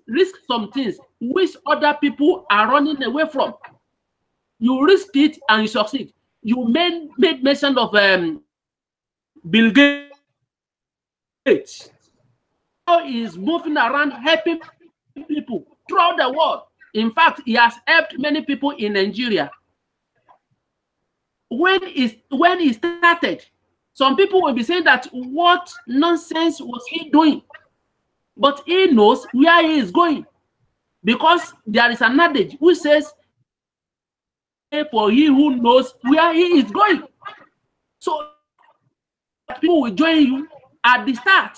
risk some things which other people are running away from. You risk it and you succeed. You made mention of Bill Gates. Now he's moving around helping people throughout the world. In fact, he has helped many people in Nigeria. When he started, some people will be saying that what nonsense was he doing? But he knows where he is going, because there is an adage which says, for he who knows where he is going. So that people will join you at the start.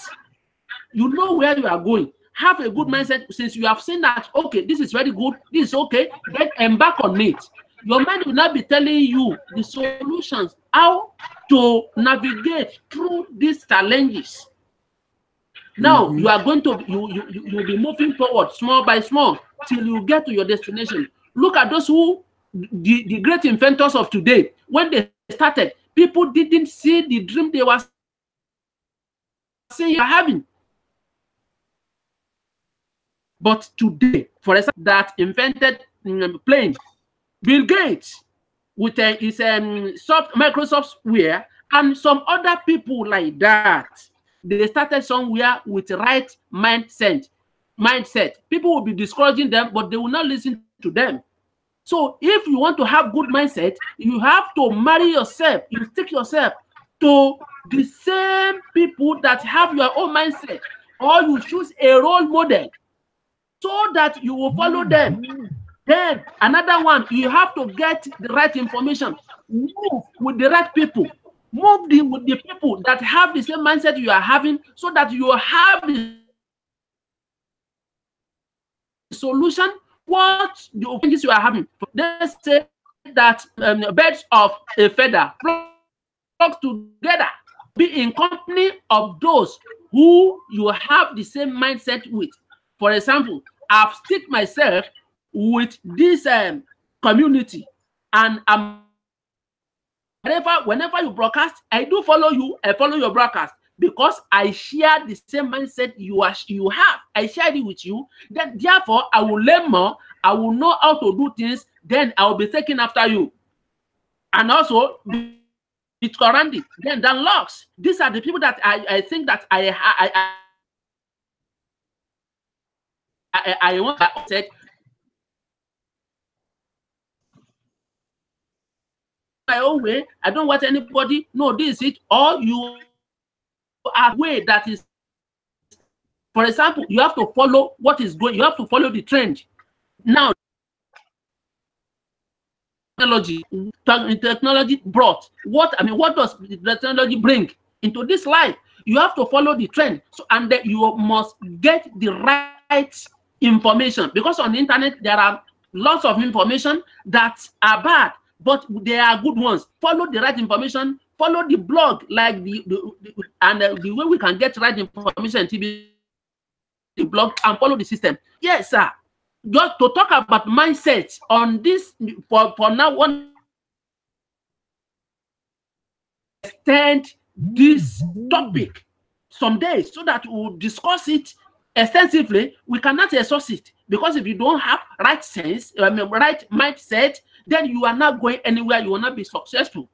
You know where you are going. Have a good mindset. Since you have seen that, okay, this is very good, this is okay, then embark on it. Your mind will not be telling you the solutions, how to navigate through these challenges. Now you are going to you'll be moving forward small by small till you get to your destination. Look at those who the great inventors of today. When they started, people didn't see the dream they were saying you are having. But today, for example, that invented plane, Bill Gates, with his Microsoft software, and some other people like that, they started somewhere with the right mindset. People will be discouraging them, but they will not listen to them. So if you want to have good mindset, you have to marry yourself, you stick yourself to the same people that have your own mindset, or you choose a role model so that you will follow them. Then another one, you have to get the right information, move with the right people. Move with the people that have the same mindset you are having, so that you have the solution. What the changes you are having? They say that birds of a feather flock together. Be in company of those who you have the same mindset with. For example, I've stick myself with this community, and whenever you broadcast, I do follow you. I follow your broadcast because I share the same mindset you have. I share it with you. Then therefore, I will learn more. I will know how to do things. Then I will be taken after you. And also, it's Corandi, then Dan Locks. These are the people that I think that I want to set my own way. I don't want anybody. No, this is it. Or you are way that is, for example, you have to follow what is going. You have to follow the trend. Now, technology brought what? I mean, what does the technology bring into this life? You have to follow the trend. So, and then you must get the right information, because on the internet there are lots of information that are bad, but they are good ones. Follow the right information. Follow the blog, like the way we can get right information, TBC blog, and follow the system. Yes, sir. Just to talk about mindset on this for now, one extend this topic some days so that we'll discuss it extensively. We cannot exhaust it, because if you don't have right sense, right mindset, then you are not going anywhere. You will not be successful.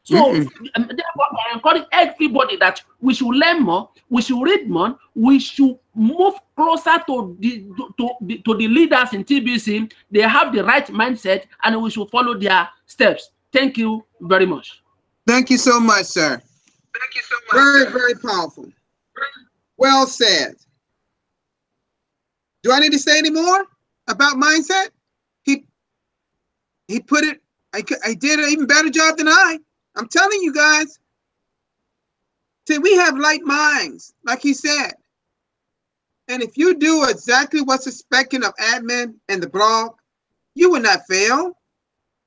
So therefore, I encourage everybody that we should learn more, we should read more, we should move closer to the leaders in TBC. They have the right mindset, and we should follow their steps. Thank you very much. Thank you so much, sir. Thank you so much. Very, very powerful. Well said. Do I need to say any more about mindset? He put it. I did an even better job than I'm telling you guys. See, we have light minds, like he said. And if you do exactly what's expected of admin and the blog, you will not fail.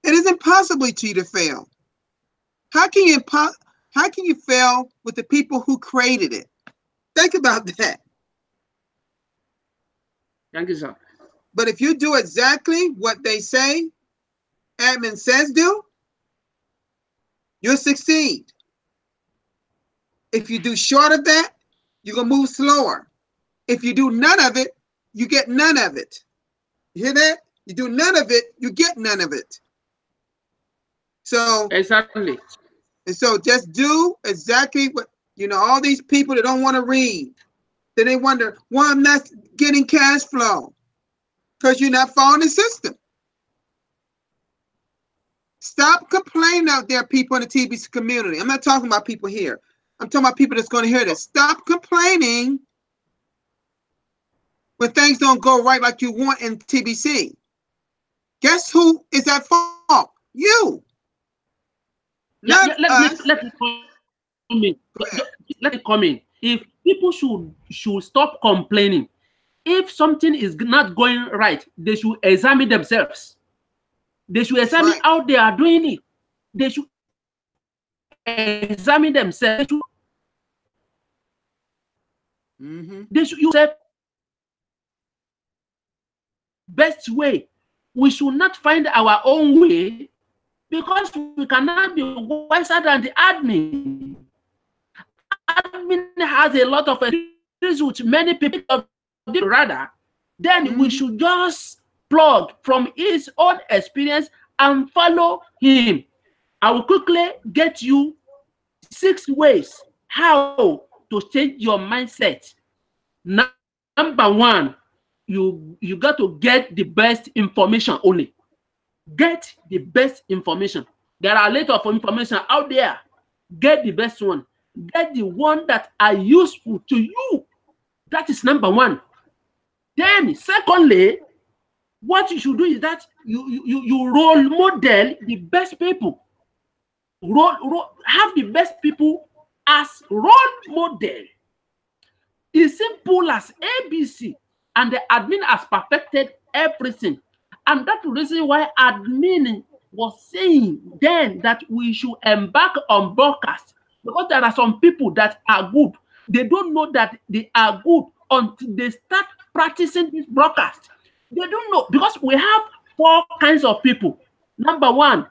It is impossible to you to fail. How can you fail with the people who created it? Think about that. Thank you, sir. But if you do exactly what they say, admin says do, you'll succeed. If you do short of that, you're going to move slower. If you do none of it, you get none of it. You hear that? You do none of it, you get none of it. So exactly. And so just do exactly what, all these people that don't want to read, then they wonder why I'm not getting cash flow, because you're not following the system. Stop complaining out there, people in the TBC community. I'm not talking about people here. I'm talking about people that's going to hear this. Stop complaining when things don't go right like you want in TBC. Guess who is at fault? You. Let me come in. If people should stop complaining, if something is not going right, they should examine themselves. They should examine how they are doing it. They should examine themselves. They should use the best way. We should not find our own way, because we cannot be wiser than the admin. Admin has a lot of experience with many people, rather. Then we should just plug from his own experience and follow him. I will quickly get you 6 ways how to change your mindset. Number 1, you got to get the best information only. Get the best information. There are a lot of information out there. Get the best one. Get the one that are useful to you. That is number 1. Then, secondly, what you should do is that you role model the best people. have the best people as role model. It's simple as ABC, and the admin has perfected everything. And that's the reason why admin was saying then that we should embark on broadcast, because there are some people that are good. They don't know that they are good until they start practicing this broadcast. They don't know, because we have four kinds of people. Number one,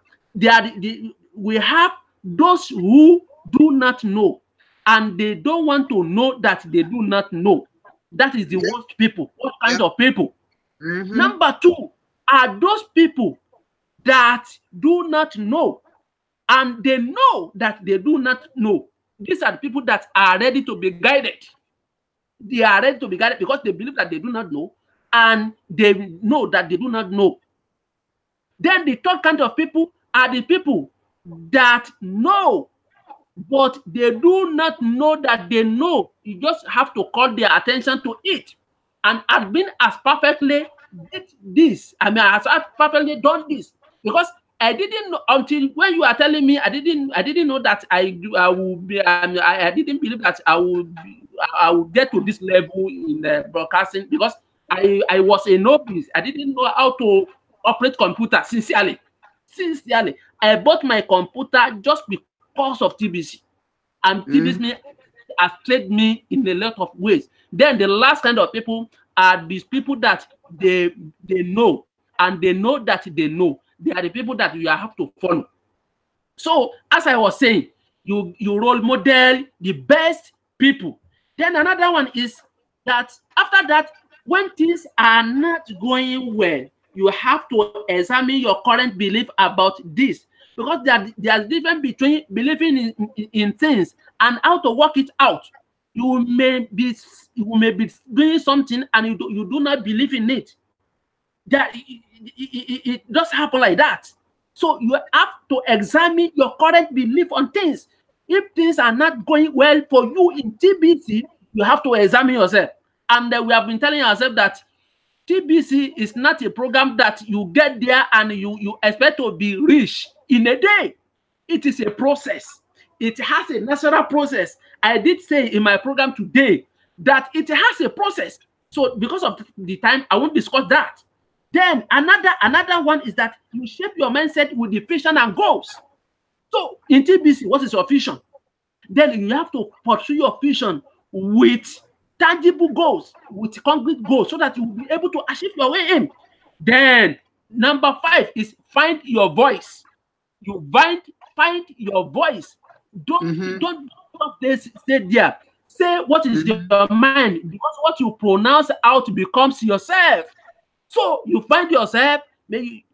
we have those who do not know, and they don't want to know that they do not know. That is the worst people. What kind of people? Number two are those people that do not know, and they know that they do not know. These are the people that are ready to be guided. They are ready to be guided because they believe that they do not know, and they know that they do not know. Then the third kind of people are the people that know, but they do not know that they know. You just have to call their attention to it. And admin has perfectly did this. I mean, has perfectly done this, because I didn't know until when you are telling me. I didn't know that I will be. I didn't believe that I will get to this level in broadcasting, because I was a novice. I didn't know how to operate computer. Sincerely, I bought my computer just because of TBC, and TBC has trained me in a lot of ways. Then the last kind of people are these people that they know, and they know that they know. They are the people that you have to follow. So as I was saying, you role model the best people. Then another one is that after that, when things are not going well, you have to examine your current belief about this, because there's difference between believing in things and how to work it out. You may be doing something and you do not believe in it. That it does happen like that. So you have to examine your current belief on things. If things are not going well for you in TBC, you have to examine yourself. And we have been telling ourselves that TBC is not a program that you get there and you expect to be rich in a day. It is a process. It has a natural process. I did say in my program today that it has a process. So because of the time, I won't discuss that. Then another one is that you shape your mindset with the vision and goals. So in TBC, what is your vision? Then you have to pursue your vision with tangible goals, with concrete goals, so that you will be able to achieve your way in. Then number 5 is find your voice. You find your voice. Don't stay there. Say what is your mind, because what you pronounce out becomes yourself. So you find yourself. Maybe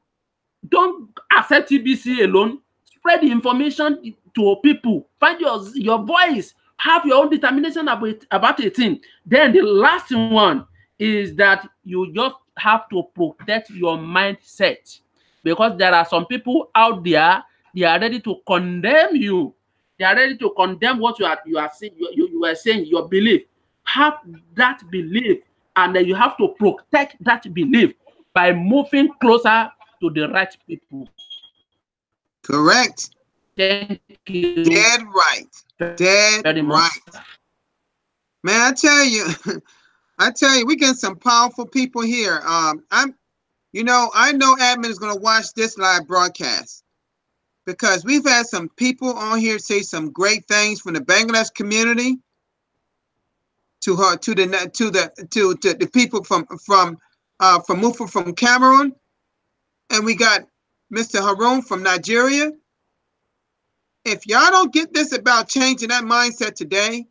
don't accept TBC alone. Spread the information to people. Find your voice. Have your own determination about a thing. Then the last one is that you just have to protect your mindset, because there are some people out there, they are ready to condemn you. They are ready to condemn what you are saying. You are saying your belief. Have that belief, and then you have to protect that belief by moving closer to the right people. Correct. Thank you. Dead right. Dead right. Man, I tell you, we get some powerful people here. I know admin is going to watch this live broadcast, because we've had some people on here say some great things from the Bangladesh community to the people from Mufa from Cameroon, and we got Mr. Harun from Nigeria. If y'all don't get this about changing that mindset today,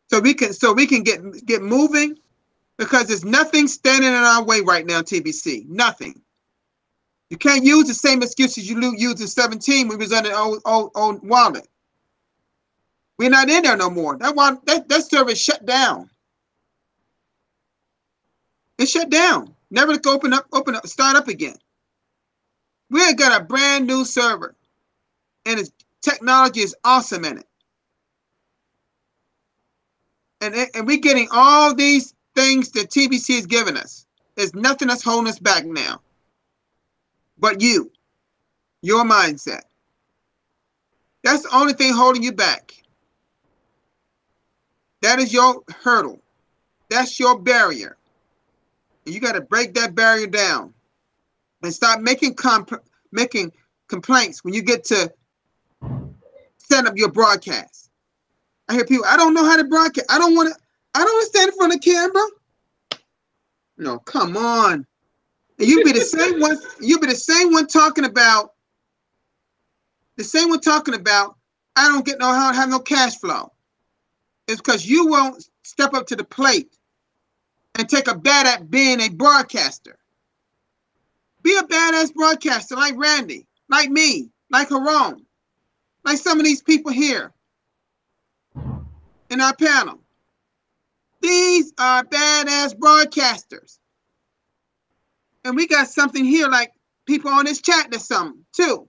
so we can get moving, because there's nothing standing in our way right now, TBC. Nothing. You can't use the same excuses you used in 17 when we was under old wallet. We're not in there no more. That service shut down. It shut down. Never to open up, start up again. We got a brand new server, and its technology is awesome in it. And we're getting all these things that TBC is giving us. There's nothing that's holding us back now but your mindset. That's the only thing holding you back. That is your hurdle. That's your barrier. And you got to break that barrier down and stop making complaints when you get to set up your broadcast. I hear people, I don't know how to broadcast. I don't want to stand in front of the camera. No, come on. And you be the same one. You be the same one talking about. The same one talking about. I don't get no how have no cash flow. It's because you won't step up to the plate and take a bat at being a broadcaster. Be a badass broadcaster like Randy, like me, like Haron, like some of these people here in our panel. These are badass broadcasters. And we got something here like people on this chat that's something too.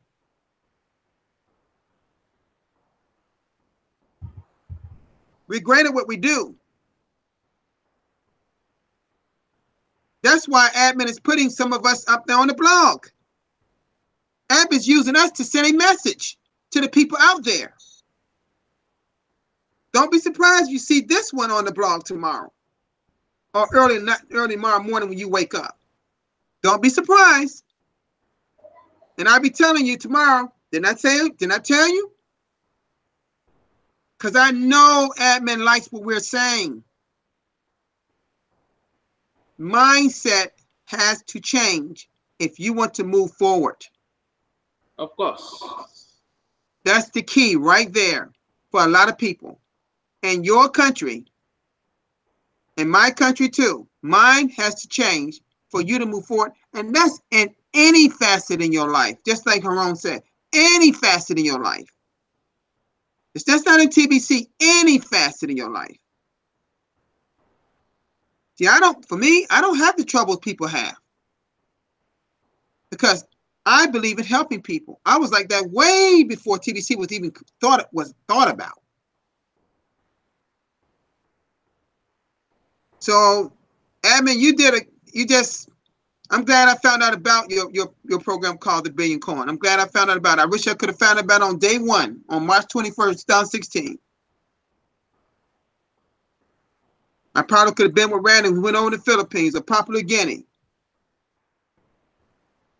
We're great at what we do. That's why admin is putting some of us up there on the blog. Admin's using us to send a message to the people out there. Don't be surprised if you see this one on the blog tomorrow or early tomorrow morning when you wake up. Don't be surprised. And I'll be telling you tomorrow. Didn't I tell you? Because I know admin likes what we're saying. Mindset has to change if you want to move forward. Of course. That's the key right there for a lot of people. In your country, in my country too, mine has to change for you to move forward. And that's in any facet in your life. Just like Haron said, any facet in your life. It's just not in TBC, any facet in your life. See, I don't have the troubles people have. Because I believe in helping people. I was like that way before TBC was even thought about. So, admin, I'm glad I found out about your program called The Billion Coin. I'm glad I found out about it. I wish I could have found out about it on day one, on March 21st, 2016. I probably could have been with Randy who went over to the Philippines or Papua New Guinea.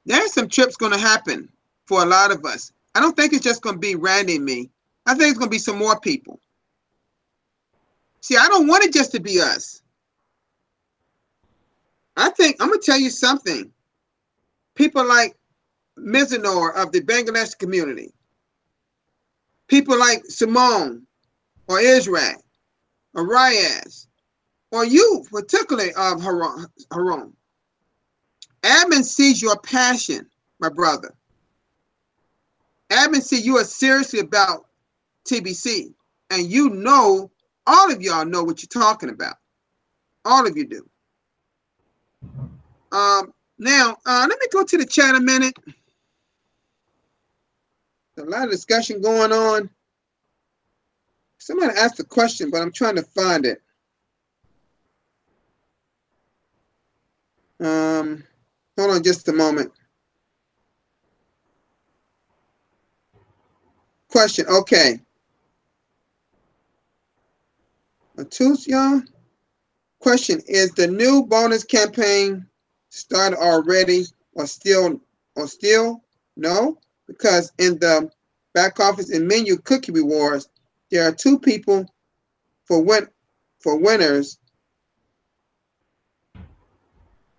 There's some trips going to happen for a lot of us. I don't think it's just going to be Randy and me. I think it's going to be some more people. See, I don't want it just to be us. I think, I'm going to tell you something. People like Mizanor of the Bangladesh community. People like Simone or Israel or Ryaz or you, particularly of Haron. Admin sees your passion, my brother. Admin see you are seriously about TBC. And you know, all of y'all know what you're talking about. All of you do. Now, let me go to the chat a minute. There's a lot of discussion going on. Somebody asked a question, but I'm trying to find it. Hold on just a moment. Question, okay. Y'all. Question, is the new bonus campaign started already or still? No, because in the back office and menu cookie rewards, there are 2 people for winners.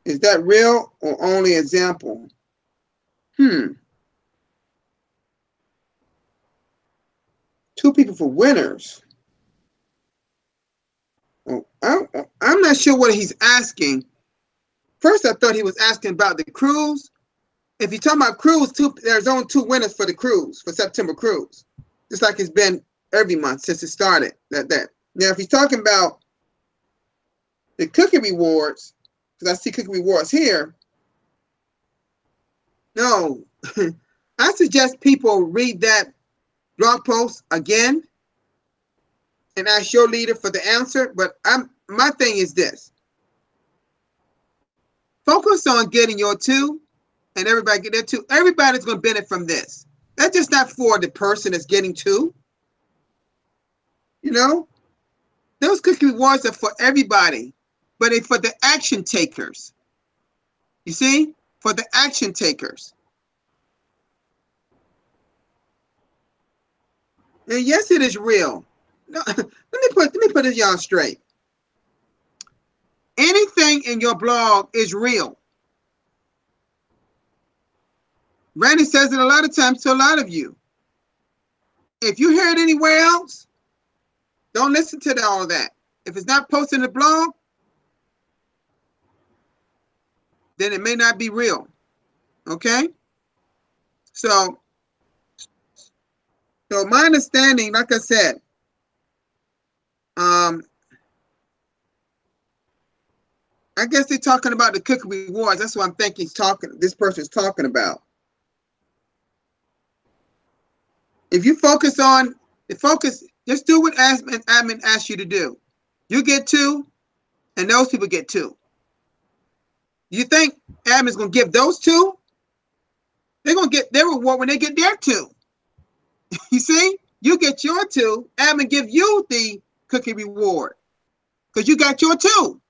Is that real or only example? 2 people for winners. Oh, I'm not sure what he's asking. First, I thought he was asking about the cruise. If you're talking about cruise, there's only 2 winners for the cruise, for September cruise. Just like it's been every month since it started. Now, if he's talking about the cookie rewards, because I see cookie rewards here. No, I suggest people read that blog post again and ask your leader for the answer. But my thing is this. Focus on getting your 2 and everybody get their 2. Everybody's going to benefit from this. That's just not for the person that's getting two. You know, those cookie rewards are for everybody, but it's for the action takers. You see, for the action takers. And yes, it is real. No, let me put it y'all straight. Anything in your blog is real. Randy says it a lot of times to a lot of you. If you hear it anywhere else, don't listen to all of that. If it's not posted in the blog, then it may not be real. Okay? So my understanding, like I said, I guess they're talking about the cookie rewards. That's what I'm thinking this person's talking about. If you focus on just do what admin asks you to do. You get two, and those people get two. You think admin's gonna give those two? They're gonna get their reward when they get their two. You see? You get your two, admin give you the cookie reward. Because you got your two.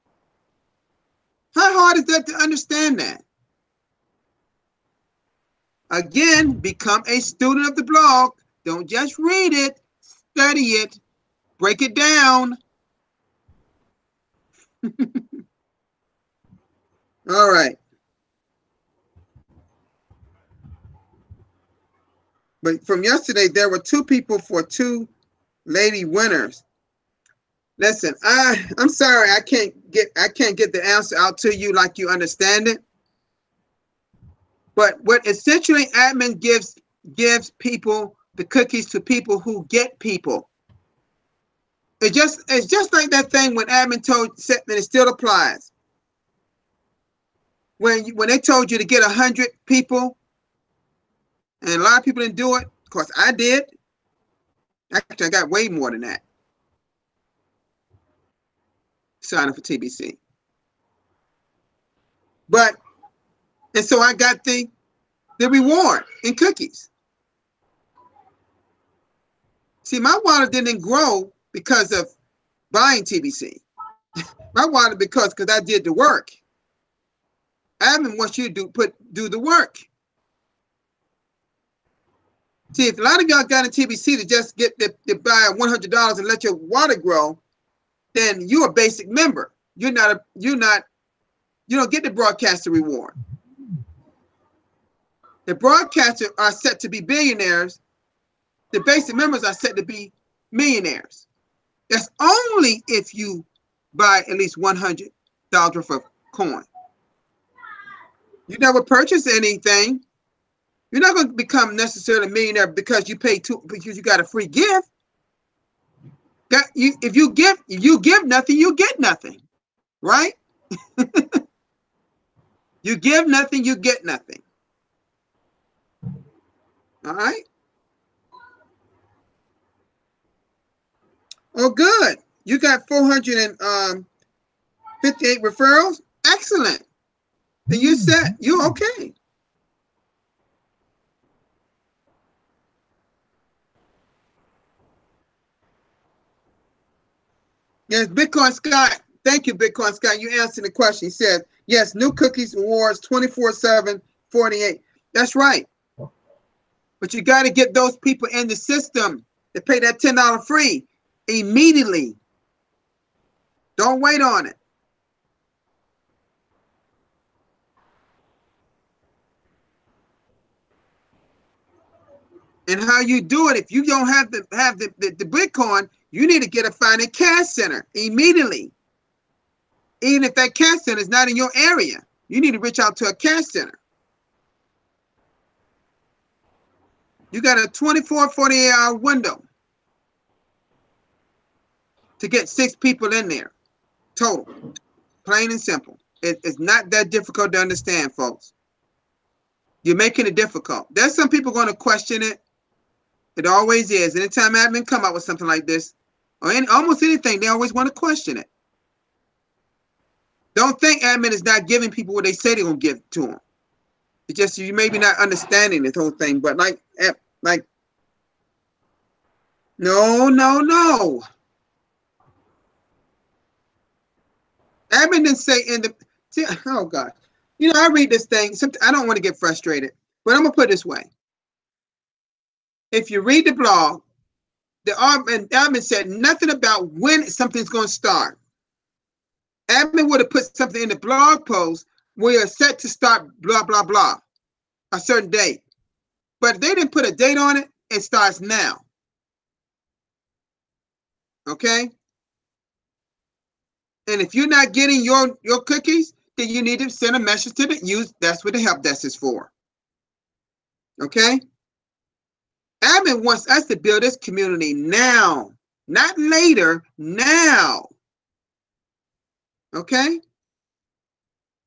How hard is that to understand that? Again, become a student of the blog. Don't just read it, study it, break it down. All right. But from yesterday, there were two people for two lady winners. Listen, I'm sorry, I can't get the answer out to you like you understand it. But what essentially admin gives people the cookies to people who get people. It's just like that thing when admin said, and it still applies. When they told you to get 100 people, and a lot of people didn't do it. Of course, I did. Actually, I got way more than that. Signing for TBC. And so I got the reward in cookies. See, my wallet didn't grow because of buying TBC. My wallet because I did the work. Admin wants you to do the work. See, if a lot of y'all got in TBC to just get to buy $100 and let your wallet grow, then you're a basic member. You don't get the broadcaster reward. The broadcasters are set to be billionaires. The basic members are set to be millionaires. That's only if you buy at least $100 worth of coin. You never purchase anything. You're not going to become necessarily a millionaire because because you got a free gift. If you give nothing, you get nothing, right? You give nothing, you get nothing. All right. Oh, good. You got 458 referrals. Excellent. Then you said you're okay. Yes, Bitcoin Scott. Thank you, Bitcoin Scott. You answered the question. He said, yes, new cookies rewards 24/7, 48. That's right. But you got to get those people in the system to pay that $10 free immediately. Don't wait on it. And how you do it, if you don't have the Bitcoin, you need to find a cash center immediately. Even if that cash center is not in your area, you need to reach out to a cash center. You got a 24, 48-hour window to get 6 people in there total. Plain and simple. It's not that difficult to understand, folks. You're making it difficult. There's some people going to question it. It always is. Anytime admin come up with something like this, or almost anything, they always want to question it. Don't think admin is not giving people what they say they're going to give to them. It's just you maybe not understanding this whole thing. But like Like, no, no, no. Admin didn't say in the, see, oh God. You know, I read this thing. I don't want to get frustrated, but I'm going to put it this way. If you read the blog, the admin said nothing about when something's going to start. Admin would have put something in the blog post where you're set to start blah, blah, blah, a certain date. But they didn't put a date on it. It starts now. Okay? And if you're not getting your cookies, then you need to send a message to the use. That's what the help desk is for. Okay? Admin wants us to build this community now, not later, now. Okay?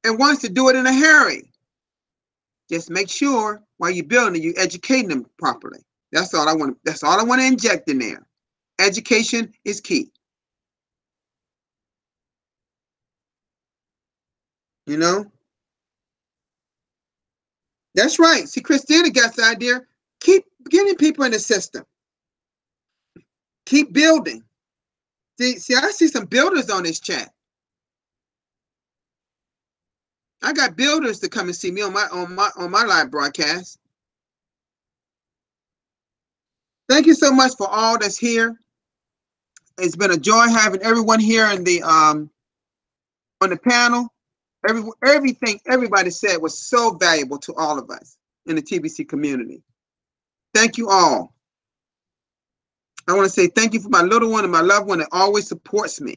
And wants to do it in a hurry. Just make sure while you're building it, you're educating them properly. That's all I want. That's all I want to inject in there. Education is key. You know? That's right. See, Christina got the idea. Keep getting people in the system. Keep building. See, I see some builders on this chat. I got builders to come and see me on my live broadcast. Thank you so much for all that's here. It's been a joy having everyone here in the on the panel. Everything everybody said was so valuable to all of us in the TBC community. Thank you all. I want to say thank you for my little one and my loved one that always supports me.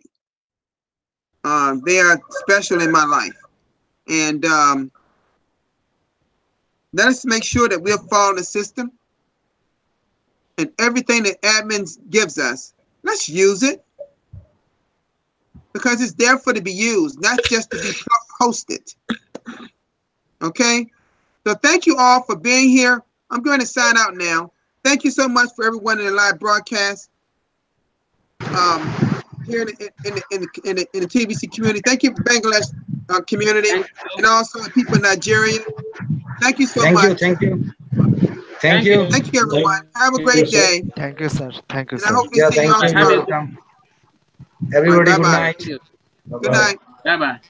They are special in my life. And let us make sure that we'll follow the system. And everything that admins gives us, let's use it. Because it's there for to be used, not just to be posted. Okay? So thank you all for being here. I'm going to sign out now. Thank you so much for everyone in the live broadcast. Here in the TBC community. Thank you, Bangladesh community, and also the people in Nigeria. Thank you so much. Thank you. Thank you. Thank you, everyone. Have a great day. Thank you, sir. Thank you, And I sir. hope we see you all Thank you. tomorrow. Welcome. Everybody, Bye-bye. good night. Good night. Bye bye.